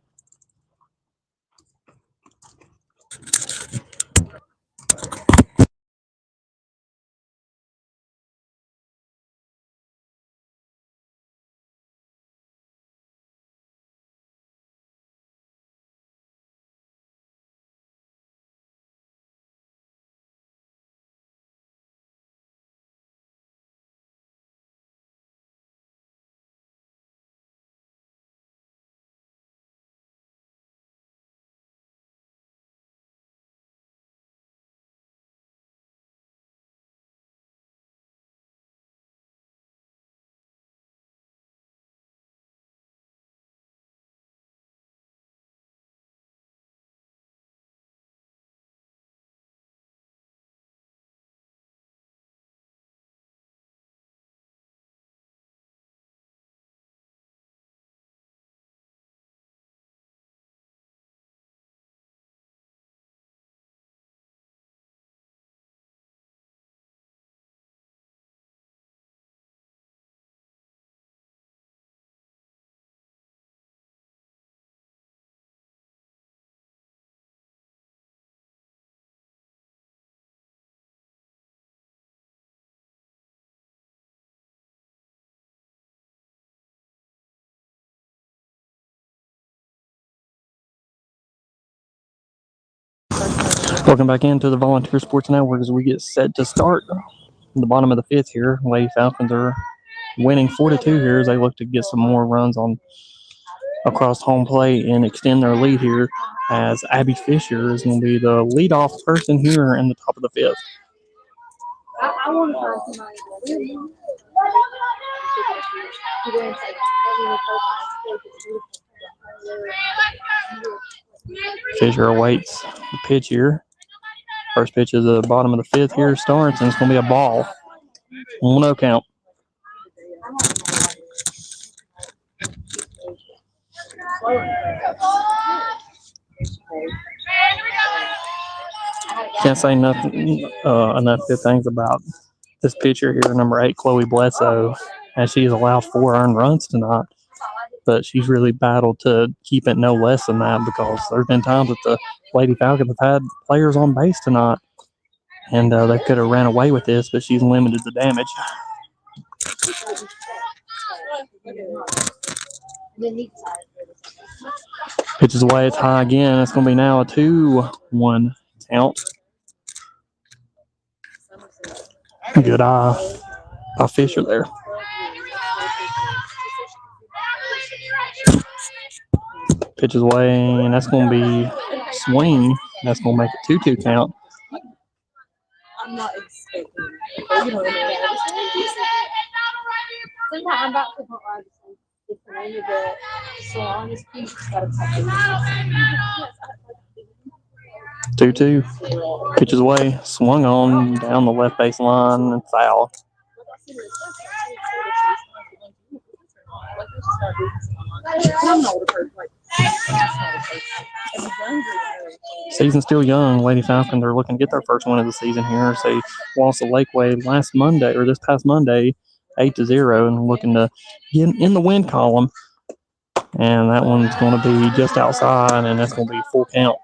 Welcome back into the Volunteer Sports Network as we get set to start in the bottom of the fifth here. Lady Falcons are winning 4-2 here as they look to get some more runs on across home plate and extend their lead here, as Abby Fisher is going to be the leadoff person here in the top of the fifth. I want to find somebody. Fisher awaits the pitch here. First pitch is the bottom of the fifth here starts, and it's going to be a ball. 1-0 count. Can't say nothing enough good things about this pitcher here, number 8, Chloe Bledsoe, as she's allowed 4 earned runs tonight. But she's really battled to keep it no less than that, because there's been times that the Lady Falcons have had players on base tonight, and they could have ran away with this, but she's limited the damage. Pitches away, it's high again. It's going to be now a 2-1 count. Good eye by Fisher there. Pitches away, and that's going to be swing. That's going to make it 2-2 count. I'm not expecting it. Sometimes I'm about to put my it's the name of the salon is cute. It's got a couple. 2-2. Pitches away, swung on down the left base line and foul. Season's still young. Lady Falcons are looking to get their first win of the season here. So they lost to Lakeway this past Monday, 8-0, and looking to get in the win column. And that one's going to be just outside, and that's going to be full count.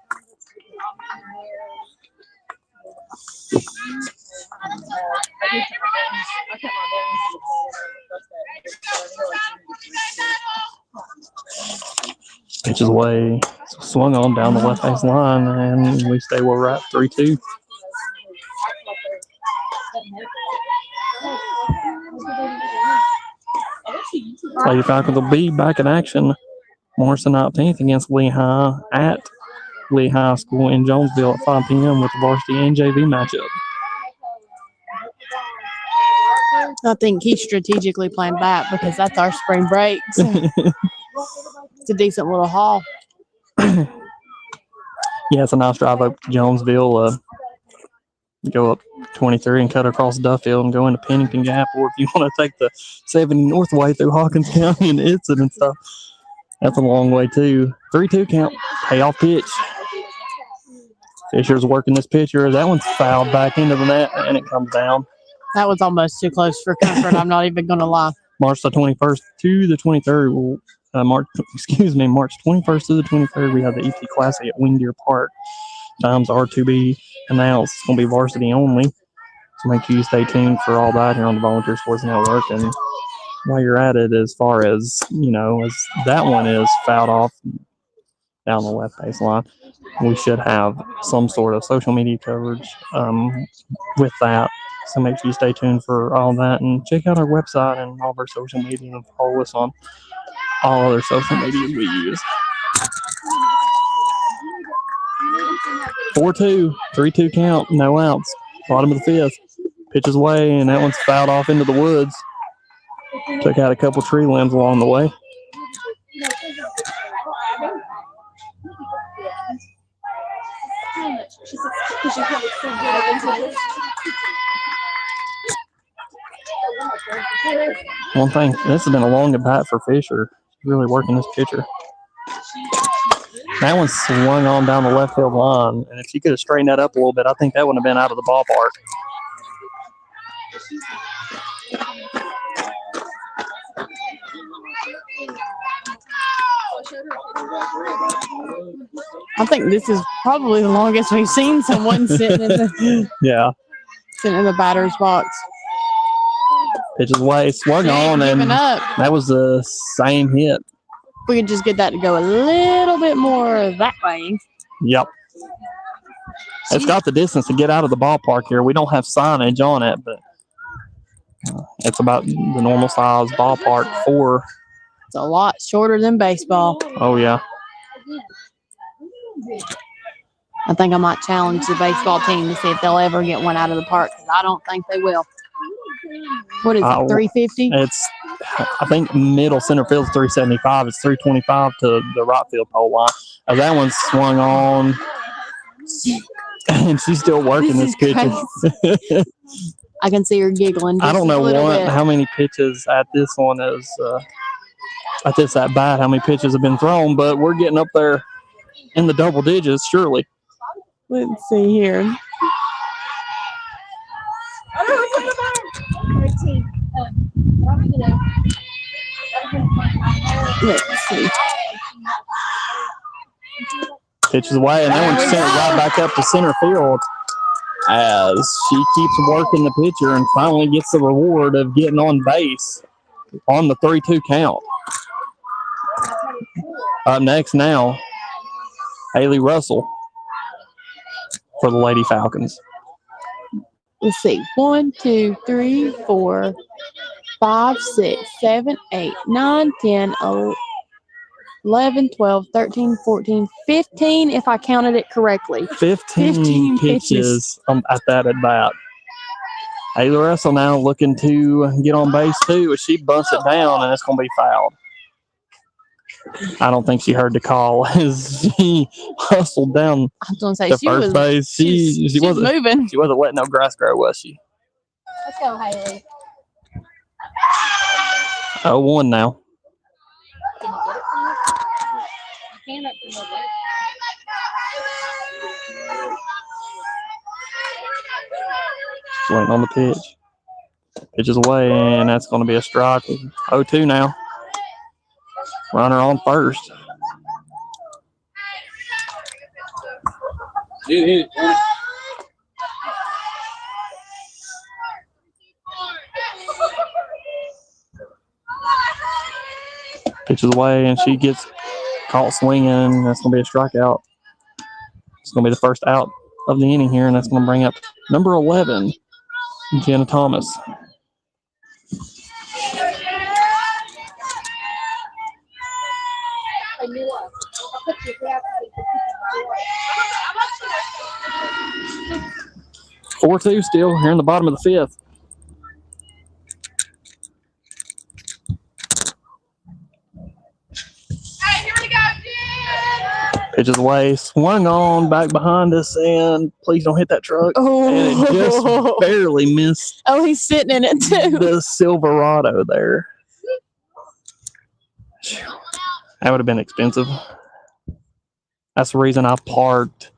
Pitches away, swung on down the left base line, and we stay where we're at, 3-2. Lady Falcons will be back in action March the 19th against Lehigh at Lehigh School in Jonesville at 5 p.m. with the varsity and JV matchup. I think he strategically planned that because that's our spring break. So it's a decent little haul. Yeah, it's a nice drive up to Jonesville. Go up 23 and cut across Duffield and go into Pennington Gap, or if you want to take the 70 north way through Hawkins County and Itsen and stuff, that's a long way too. 3-2 count, payoff pitch. Fisher's working this pitcher. That one's fouled back into the net, and it comes down. That was almost too close for comfort. I'm not even going to lie. March the 21st to the 23rd. March 21st to the 23rd, we have the ET Classic at Wing-Deer Park. Times are to be announced. It's going to be varsity only. So make sure you stay tuned for all that here on the Volunteer Sports Network. And while you're at it, as far as, as that one is fouled off down the left base line, we should have some sort of social media coverage with that. So make sure you stay tuned for all that and check out our website and all of our social media and follow us on all other social medias we use. 4-2, 3-2 count, no outs. Bottom of the fifth. Pitches away, and that one's fouled off into the woods. Took out a couple tree limbs along the way. One thing, this has been a long at bat for Fisher. Really working this pitcher. That one swung on down the left field line, and if she could have straightened that up a little bit, I think that would have been out of the ballpark. I think this is probably the longest we've seen someone sitting in the sitting in the batter's box. Pitches away, swung on, and that was the same hit. We could just get that to go a little bit more that way. Yep. It's got the distance to get out of the ballpark here. We don't have signage on it, but it's about the normal size ballpark for. It's a lot shorter than baseball. Oh, yeah. I think I might challenge the baseball team to see if they'll ever get one out of the park, because I don't think they will. What is it, 350? It's, I think, middle center field is 375. It's 325 to the right field pole line. As that one swung on, and she's still working this pitcher. I can see her giggling. I don't know how many pitches at this one is at this at bat. How many pitches have been thrown? But we're getting up there in the double digits, surely. Let's see here. Let's see. Pitches away, and that one's sent right back up to center field as she keeps working the pitcher and finally gets the reward of getting on base on the 3-2 count. Up next now, Haley Russell for the Lady Falcons. Let's see. 1, 2, 3, 4, 5, 6, 7, 8, 9, 10, 11, 12, 13, 14, 15, if I counted it correctly. 15 pitches at that at bat. Haley Russell now looking to get on base too as she bunts it down, and it's going to be fouled. I don't think she heard the call as she hustled down I was going to say, to first base. She wasn't moving. She wasn't letting no grass grow, was she? Let's go, Haley. 0-1 now. Just waiting on the pitch. Pitches away, and that's going to be a strike. 0-2 now. Runner on first. Pitches away, and she gets caught swinging. That's going to be a strikeout. It's going to be the first out of the inning here, and that's going to bring up number 11, Jenna Thomas. Four 4-2 still here in the bottom of the fifth. Pitches away, swung on, back behind us, and please don't hit that truck. Oh. And it just barely missed. Oh, he's sitting in it too. The Silverado there. That would have been expensive. That's the reason I parked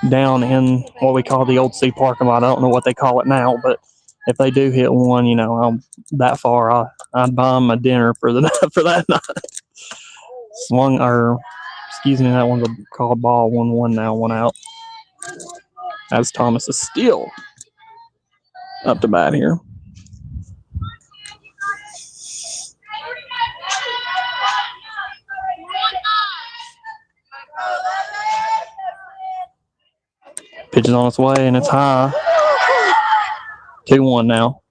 down in what we call the old C parking lot. I don't know what they call it now, but if they do hit one, you know, I'm that far, I'd buy them a dinner for that night. Swung, or excuse me, that one's a called ball. 1-1 now, 1 out. As Thomas is still up to bat here. Pitch is on its way, and it's high. 2-1 now.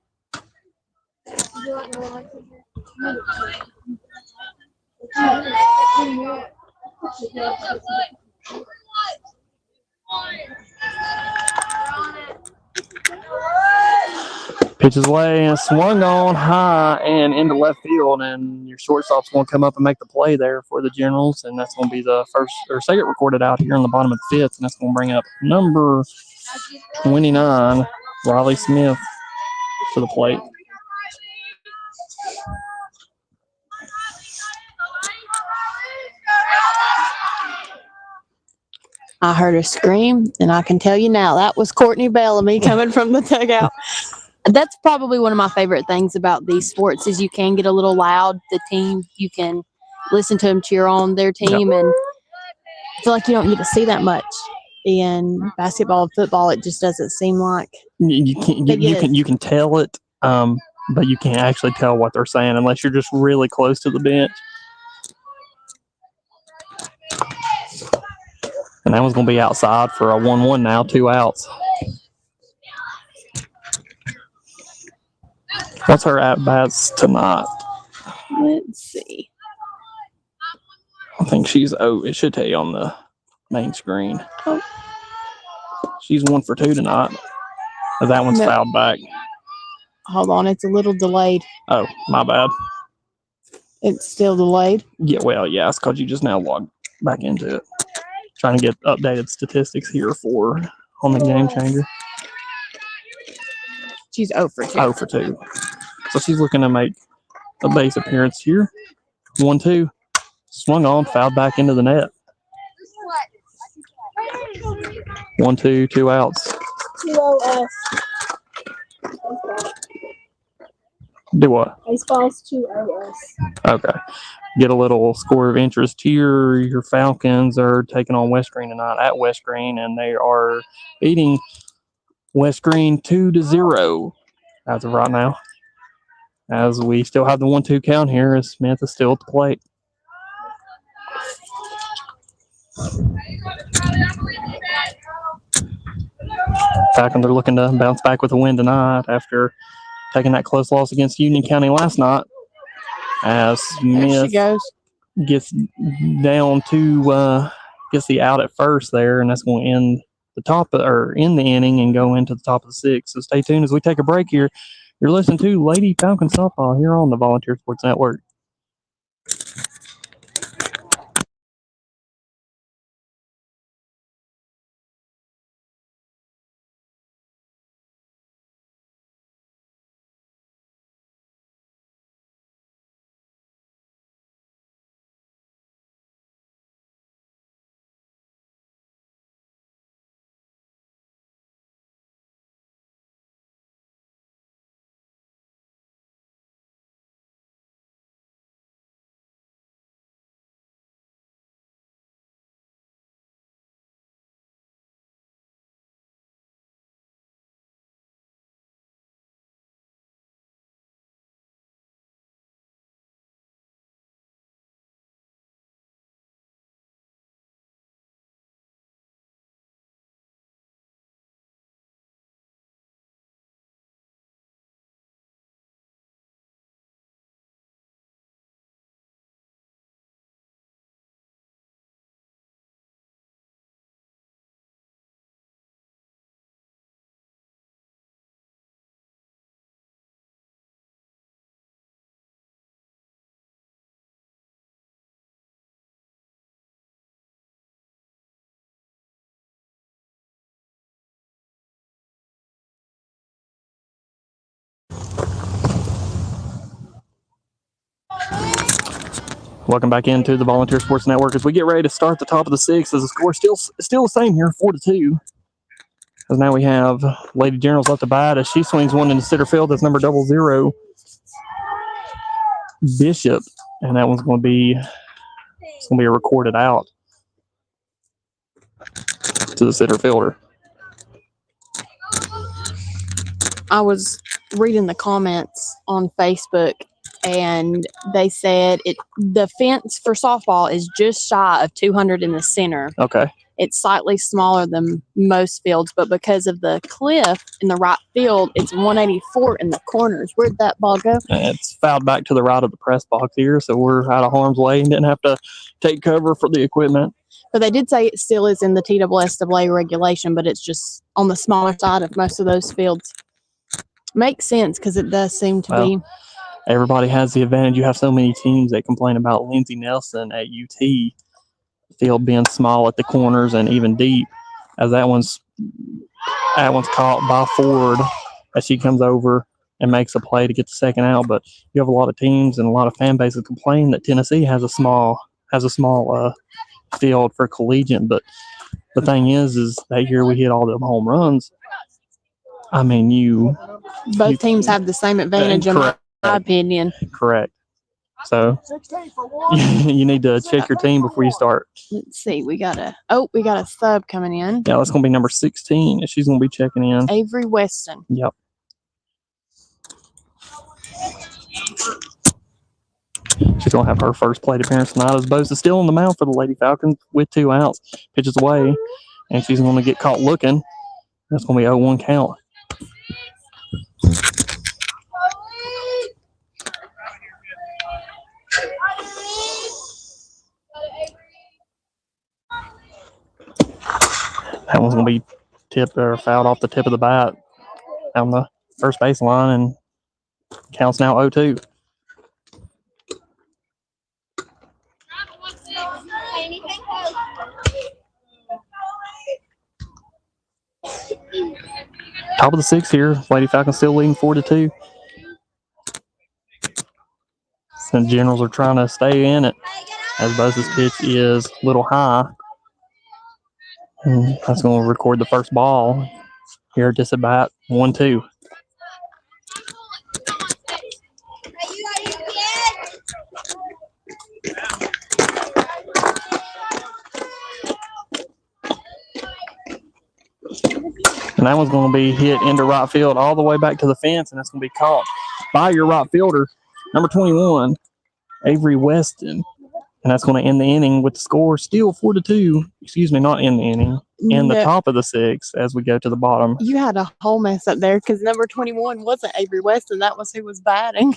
Pitches away and swung on high and into left field, and your shortstop's going to come up and make the play there for the Generals, and that's going to be the first or second recorded out here in the bottom of the fifth, and that's going to bring up number 29, Riley Smith, to the plate. I heard her scream, and I can tell you now, that was Courtney Bellamy coming from the dugout. That's probably one of my favorite things about these sports is you can get a little loud. The team, you can listen to them cheer on their team, and I feel like you don't get to see that much in basketball and football. It just doesn't seem like you can tell it, but you can't actually tell what they're saying unless you're just really close to the bench. And that one's going to be outside for a 1-1 now, 2 outs. What's her at-bats tonight? Let's see. I think she's, it should tell you on the main screen. Oh. She's 1 for 2 tonight. That one's fouled back. Hold on, it's a little delayed. Oh, my bad. It's still delayed? Yeah, well, yeah, it's because you just now logged back into it. Trying to get updated statistics here on the game changer. She's 0 for 2. 0 for 2. So she's looking to make a base appearance here. 1-2. Swung on, fouled back into the net. 1-2, 2 outs. 2-0-S. Do what? Baseball's 2-0-S. Okay. Get a little score of interest here. Your Falcons are taking on West Green tonight at West Green, and they are beating West Green 2-0 as of right now. As we still have the 1-2 count here, as Smith is still at the plate. Falcons are looking to bounce back with a win tonight after taking that close loss against Union County last night. As Smith gets down to gets the out at first there, and that's going to end in the inning and go into the top of the 6th. So stay tuned as we take a break here. You're listening to Lady Falcons Softball here on the Volunteer Sports Network. Welcome back into the Volunteer Sports Network as we get ready to start the top of the 6th. As the score still the same here, 4-2. As now we have Lady Generals left to bat as she swings one into center field. That's number 00, Bishop, and that one's going to be a recorded out to the center fielder. I was reading the comments on Facebook, and they said the fence for softball is just shy of 200 in the center. Okay. It's slightly smaller than most fields, but because of the cliff in the right field, it's 184 in the corners. Where'd that ball go? It's fouled back to the right of the press box here, so we're out of harm's way and didn't have to take cover for the equipment. But they did say it still is in the TSSAA regulation, but it's just on the smaller side of most of those fields. Makes sense because it does seem to be. Everybody has the advantage. You have so many teams that complain about Lindsey Nelson at UT field being small at the corners and even deep, as that one's caught by Ford as she comes over and makes a play to get the second out. But you have a lot of teams and a lot of fan bases complain that Tennessee has a small field for collegiate. But the thing is that year we hit all them home runs. I mean, both teams have the same advantage in my opinion. Correct. So you need to check your team before you start. Let's see. We got a sub coming in. Yeah, that's going to be number 16. She's going to be checking in. Avery Weston. Yep. She's going to have her first plate appearance tonight as Bose is still on the mound for the Lady Falcons with 2 outs. Pitches away, and she's going to get caught looking. That's going to be 0-1 count. That one's going to be tipped or fouled off the tip of the bat on the first base line, and counts now 0-2. Top of the 6th here. Lady Falcons still leading 4-2. The Generals are trying to stay in it as Bose's pitch is a little high. And that's going to record the first ball here at this at bat. 1-2. And that one's going to be hit into right field all the way back to the fence, and that's going to be caught by your right fielder, number 21, Avery Weston. And that's going to end the inning with the score still 4-2. Excuse me, not end the inning. In the top of the 6th as we go to the bottom. You had a whole mess up there because number 21 wasn't Avery Weston. That was who was batting.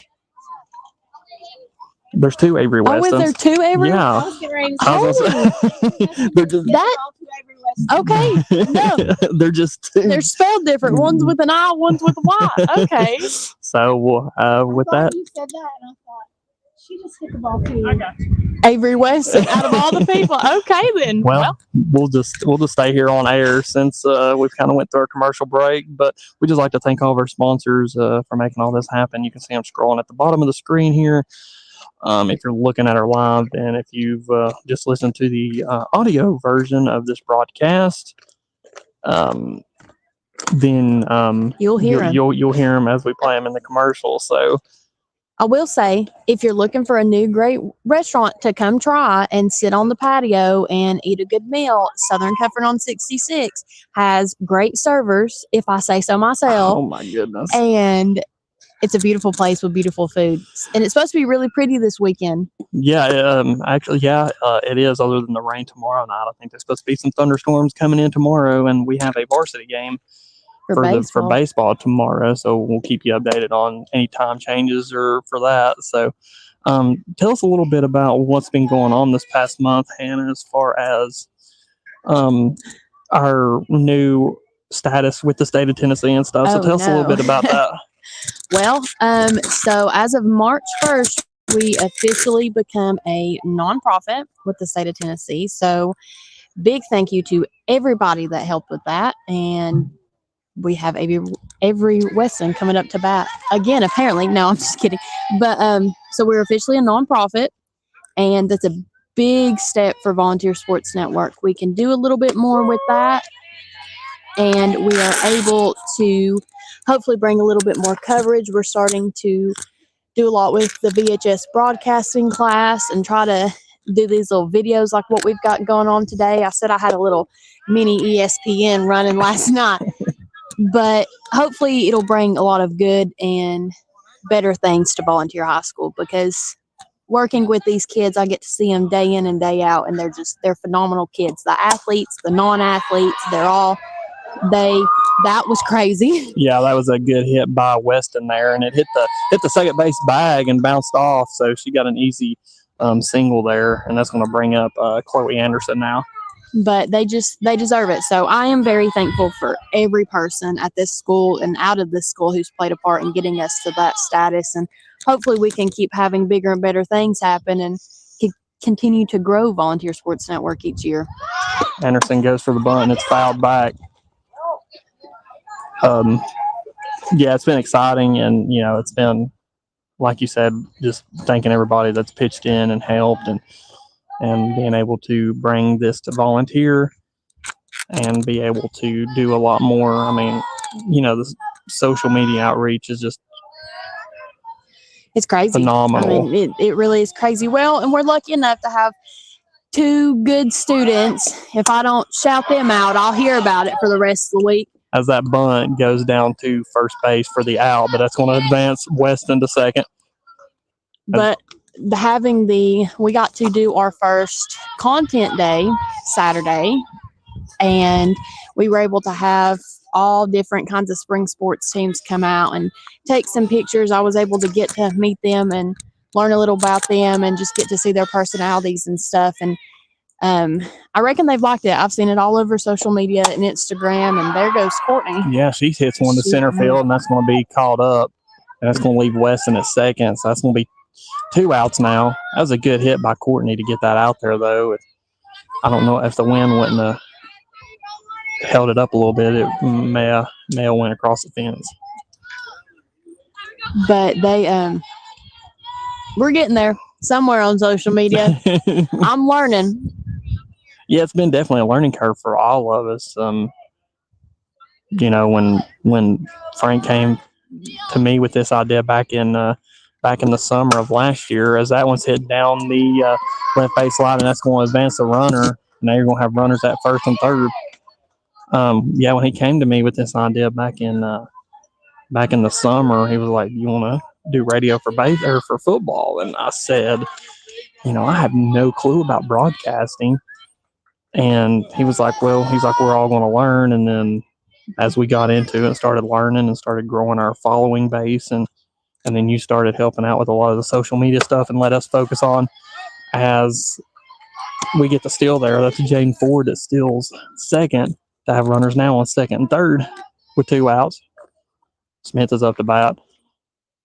There's 2 Avery Westons. Oh, is there 2 Avery? Yeah. I was getting ready to I was gonna say, they're just, That okay. No, they're just 2. they're spelled different. One's with an I, one's with a Y. Okay. So with that, You said that, and I thought, she just hit the ball too. I got you. Avery Weston out of all the people. Okay then. well, we'll just stay here on air since we've kind of went through our commercial break. But we just like to thank all of our sponsors for making all this happen. You can see them scrolling at the bottom of the screen here. If you're looking at our live, and if you've just listened to the audio version of this broadcast, then You'll hear 'em. You'll hear them as we play them in the commercial. So I will say, if you're looking for a new great restaurant to come try and sit on the patio and eat a good meal, Southern Comfort on 66 has great servers, if I say so myself. oh my goodness. And it's a beautiful place with beautiful food. And it's supposed to be really pretty this weekend. Yeah, actually, it is. Other than the rain tomorrow night, I think there's supposed to be some thunderstorms coming in tomorrow, and we have a varsity game for baseball tomorrow. So we'll keep you updated on any time changes or for that. So, tell us a little bit about what's been going on this past month, Hannah, as far as our new status with the state of Tennessee and stuff. So Oh, tell us a little no. bit about that. Well, so as of March 1st, we officially become a nonprofit with the state of Tennessee. So big thank you to everybody that helped with that. And we have Avery Weston coming up to bat again, apparently. No, I'm just kidding. But so we're officially a nonprofit, and that's a big step for Volunteer Sports Network. We can do a little bit more with that, and we are able to hopefully bring a little bit more coverage. We're starting to do a lot with the VHS broadcasting class and try to do these little videos like what we've got going on today. I said I had a little mini ESPN running last night, but hopefully it'll bring a lot of good and better things to Volunteer High School, because working with these kids, I get to see them day in and day out, and they're phenomenal kids. The athletes, the non-athletes, that was crazy. Yeah, that was a good hit by Weston there, and it hit the second base bag and bounced off. So she got an easy single there, and that's going to bring up Chloe Anderson now. But they deserve it. So I am very thankful for every person at this school and out of this school who's played a part in getting us to that status. And hopefully we can keep having bigger and better things happen and continue to grow Volunteer Sports Network each year. Anderson goes for the bunt, and it's fouled back. Yeah, it's been exciting, and it's been, like you said, just thanking everybody that's pitched in and helped, and being able to bring this to Volunteer and be able to do a lot more. I mean, the social media outreach is just it's crazy. Phenomenal. I mean, it really is crazy. Well, and we're lucky enough to have two good students. If I don't shout them out, I'll hear about it for the rest of the week. As that bunt goes down to first base for the out, but that's going to advance Weston to second. But we got to do our first content day Saturday, and we were able to have all different kinds of spring sports teams come out and take some pictures. I was able to get to meet them and learn a little about them and just get to see their personalities and stuff. And I reckon they've liked it. I've seen it all over social media and Instagram, and there goes Courtney. Yeah, she hits one to center field, and that's going to be called up, and that's going to leave Weston at second. So that's going to be 2 outs now. That was a good hit by Courtney to get that out there, though. I don't know if the wind wouldn't have held it up a little bit. It may have went across the fence. But we're getting there somewhere on social media. I'm learning. Yeah, it's been definitely a learning curve for all of us. When Frank came to me with this idea back in the summer of last year, as that one's hit down the left base line, and that's going to advance the runner. Now you're going to have runners at first and third. When he came to me with this idea back in the summer, he was like, "You want to do radio for for football?" And I said, I have no clue about broadcasting. And he was like, we're all going to learn. And then as we got into it, started learning and started growing our following base, and then you started helping out with a lot of the social media stuff and let us focus on as we get the steal there. That's Jane Ford that steals second to have runners now on second and third with 2 outs. Smith is up to bat.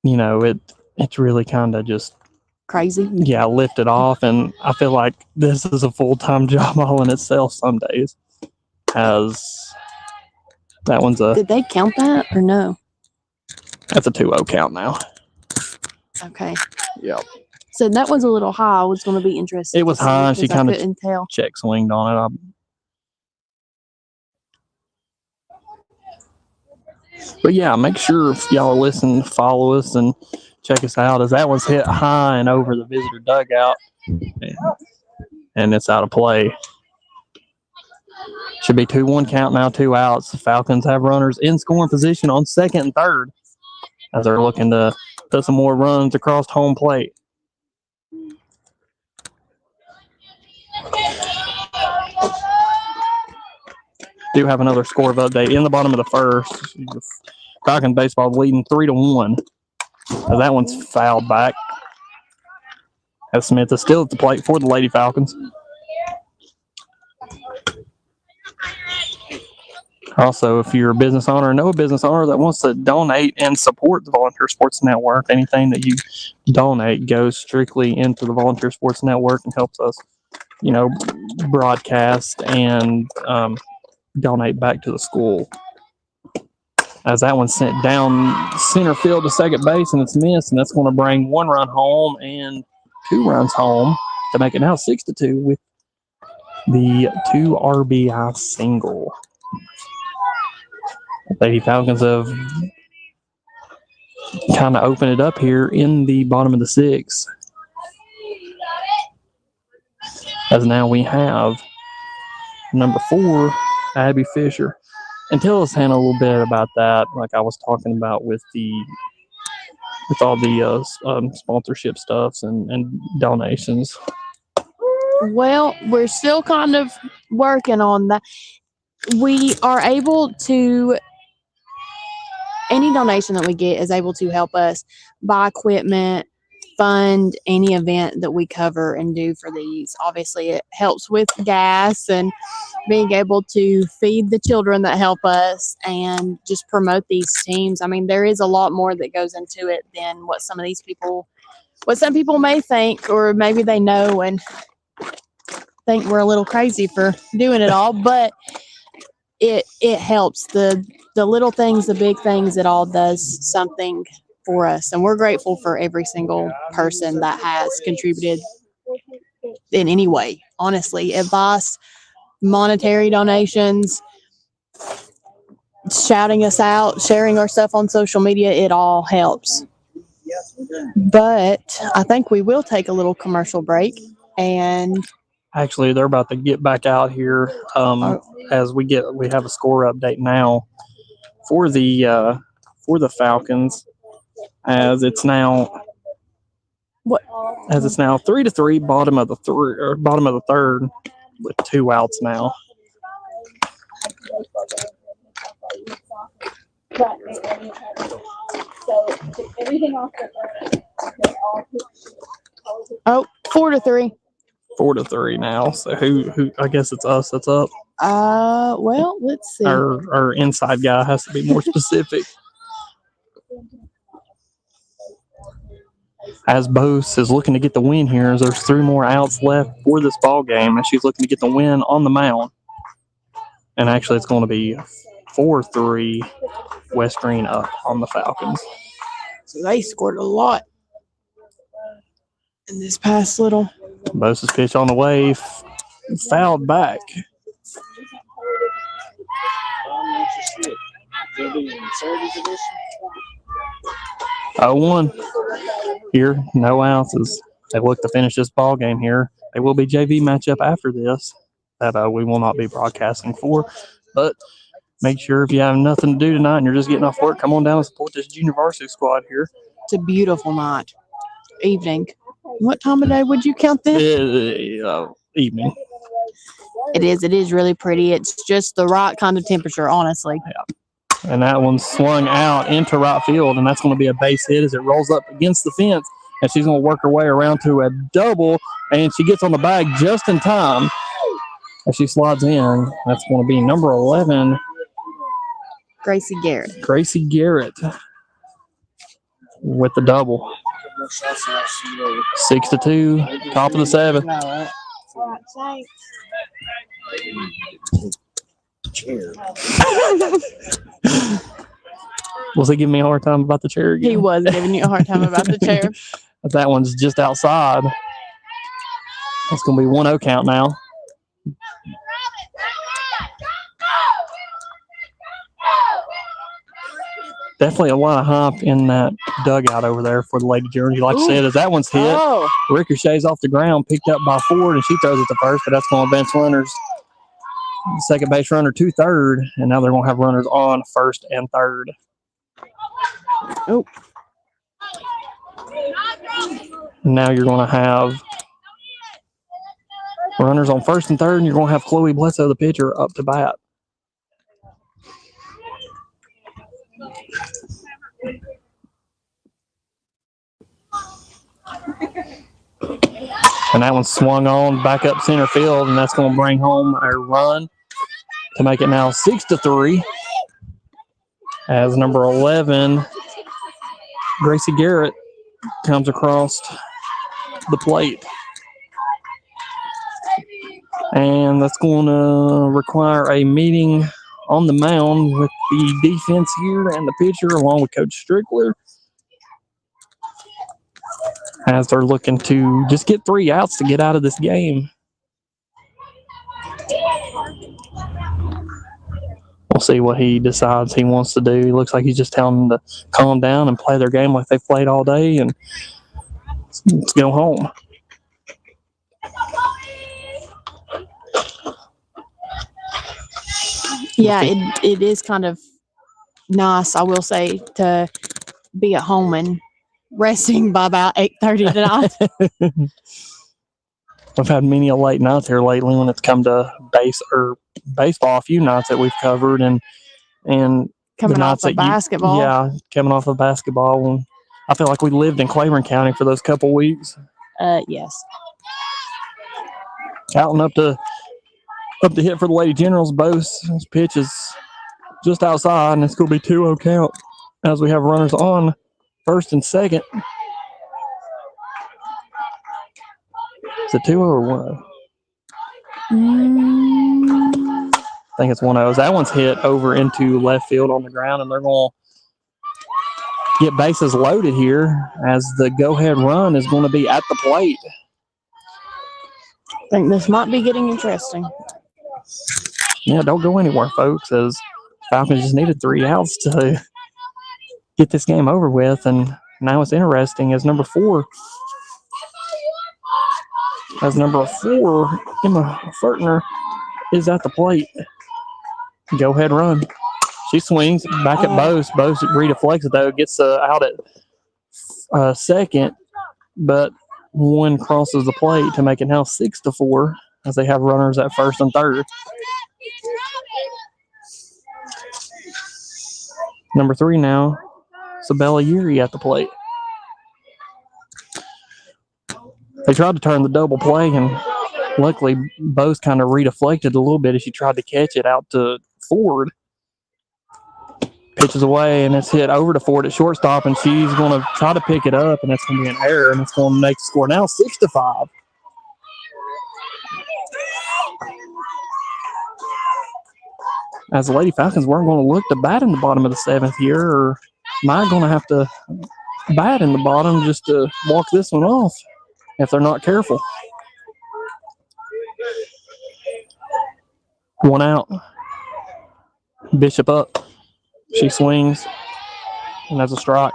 It's really kind of just crazy. Yeah, lifted off, and I feel like this is a full-time job all in itself some days. As that one's Did they count that or no? That's a 2-0 count now. Okay. Yep. So that one's a little high. I was going to be interested. It was high. She kind of check swinged on it. But yeah, make sure if y'all are listening, follow us and check us out, as that one's hit high and over the visitor dugout, and it's out of play. Should be 2-1 count now, 2 outs. The Falcons have runners in scoring position on second and third as they're looking to put some more runs across home plate. Do have another score of update in the bottom of the first. Falcons baseball leading 3-1. As that one's fouled back. As Smith is still at the plate for the Lady Falcons. Also, if you're a business owner or know a business owner that wants to donate and support the Volunteer Sports Network, anything that you donate goes strictly into the Volunteer Sports Network and helps us, broadcast and donate back to the school. As that one's sent down center field to second base, and it's missed, and that's going to bring 1 run home and 2 runs home to make it now 6-2 with the 2 RBI single. Lady Falcons have kind of opened it up here in the bottom of the 6th. As now we have number 4, Abby Fisher. And tell us, Hannah, a little bit about that, like I was talking about with all the sponsorship stuffs and donations. Well, we're still kind of working on that. We are able to, any donation that we get is able to help us buy equipment, fund any event that we cover and do for these. Obviously, it helps with gas and being able to feed the children that help us and just promote these teams. I mean, there is a lot more that goes into it than what some people may think, or maybe they know and think we're a little crazy for doing it all, but it helps. The little things, the big things, it all does something for us, and we're grateful for every single person that has contributed in any way. Honestly, advice, monetary donations, shouting us out, sharing our stuff on social media, it all helps. But I think we will take a little commercial break, and actually they're about to get back out here as we have a score update now for the Falcons, as it's now What? As it's now 3-3, bottom of the third, with 2 outs now. Oh, 4-3. 4-3 now. So who? I guess it's us that's up. Well, let's see. Our inside guy has to be more specific. As Bose is looking to get the win here, as there's 3 more outs left for this ball game, and she's looking to get the win on the mound. And actually, it's going to be 4-3 West Green up on the Falcons. So they scored a lot in this past little. Bose's pitch on the way, fouled back. Oh, 1 here, no outs as they look to finish this ball game here. They will be JV matchup after this that we will not be broadcasting for. But make sure if you have nothing to do tonight and you're just getting off work, come on down and support this junior varsity squad here. It's a beautiful night. Evening. What time of day would you count this? Evening. It is really pretty. It's just the right kind of temperature, honestly. Yeah. And that one swung out into right field, and that's going to be a base hit as it rolls up against the fence. And she's going to work her way around to a double, and she gets on the bag just in time as she slides in. That's going to be number 11. Gracie Garrett. Gracie Garrett with the double. 6-2, top of the 7th. Was he giving me a hard time about the chair again? He was giving you a hard time about the chair. That one's just outside. It's going to be 1-0 count now. Definitely a lot of hype in that dugout over there for the Lady Journey. Like I said, as that one's hit, ricochets off the ground, picked up by Ford, and she throws it to first, but that's going to bench runners. Second base runner to third, and now they're going to have runners on first and third. Oh. Now you're going to have runners on first and third, and you're going to have Chloe Bledsoe, the pitcher, up to bat. And that one swung on back up center field, and that's going to bring home a run to make it now 6-3. As number 11, Gracie Garrett, comes across the plate. And that's going to require a meeting on the mound with the defense here and the pitcher, along with Coach Strickler, as they're looking to just get 3 outs to get out of this game. We'll see what he decides he wants to do. He looks like he's just telling them to calm down and play their game like they've played all day, and let's go home. Yeah, it is kind of nice, I will say, to be at home and resting by about 8:30 tonight. We've had many a late nights here lately when it's come to baseball. A few nights that we've covered, and coming off of basketball. Yeah, coming off of basketball. I feel like we lived in Claiborne County for those couple weeks. Yes. Out and up to hit for the Lady Generals. Bose's pitch is just outside, and it's going to be 2-0 count as we have runners on first and second. Is it 2-0 or 1-0? I think it's 1-0. That one's hit over into left field on the ground, and they're going to get bases loaded here as the go-ahead run is going to be at the plate. I think this might be getting interesting. Yeah, don't go anywhere, folks, as Falcons just needed 3 outs to get this game over with, and now it's interesting as number 4, Emma Fertner is at the plate. Go ahead run. She swings back at Bose. Bose redeflects it, though. Gets out at second. but one crosses the plate to make it now 6-4 as they have runners at first and third. Number 3 now, Sabella Yuri at the plate. They tried to turn the double play, and luckily both kind of redeflected a little bit as she tried to catch it out to Ford. Pitches away, and it's hit over to Ford at shortstop, and she's going to try to pick it up, and it's going to be an error, and it's going to make the score now 6-5. As the Lady Falcons weren't going to look to bat in the bottom of the 7th here, or might going to have to bat in the bottom just to walk this one off if they're not careful. 1 out. Bishop up. She swings, and that's a strike.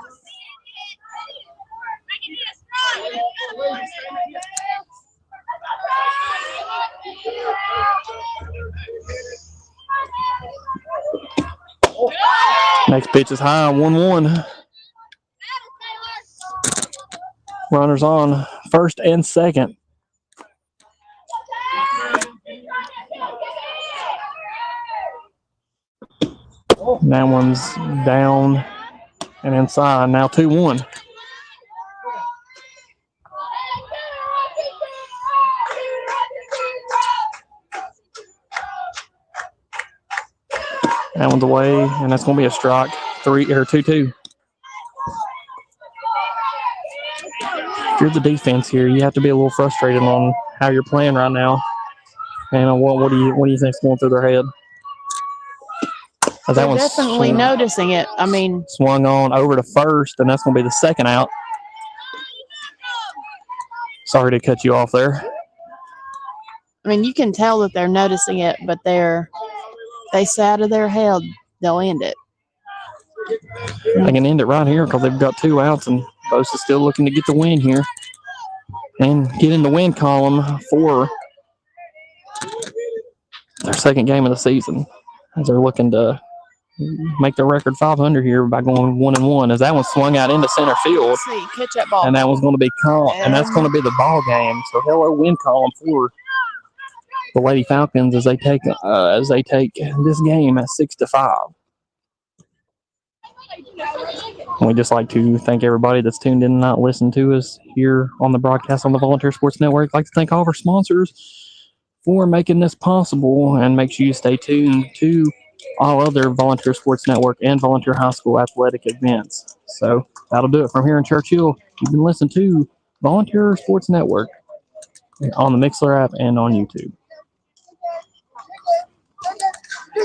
Next pitch is high, 1-1. Runners on first and second. That one's down and inside. Now 2-1. That one's away, and that's going to be a strike. 2-2. If you're the defense here, you have to be a little frustrated on how you're playing right now. And what do you think's going through their head? They're definitely noticing it. I mean, swung on over to first, and that's going to be the second out. Sorry to cut you off there. I mean, you can tell that they're noticing it, but they say out of their head they'll end it. They can end it right here because they've got 2 outs, and Bose is still looking to get the win here and get in the win column for their second game of the season, as they're looking to make their record 500 here by going 1-1. As that one swung out into center field, Catch that ball. And that one's going to be caught, and that's going to be the ball game. So hello win column for the Lady Falcons as they take this game at 6-5. We'd just like to thank everybody that's tuned in and not listened to us here on the broadcast on the Volunteer Sports Network. I'd like to thank all of our sponsors for making this possible, and make sure you stay tuned to all other Volunteer Sports Network and Volunteer High School athletic events. So that'll do it from here in Churchill. You've been listening to Volunteer Sports Network on the Mixler app and on YouTube.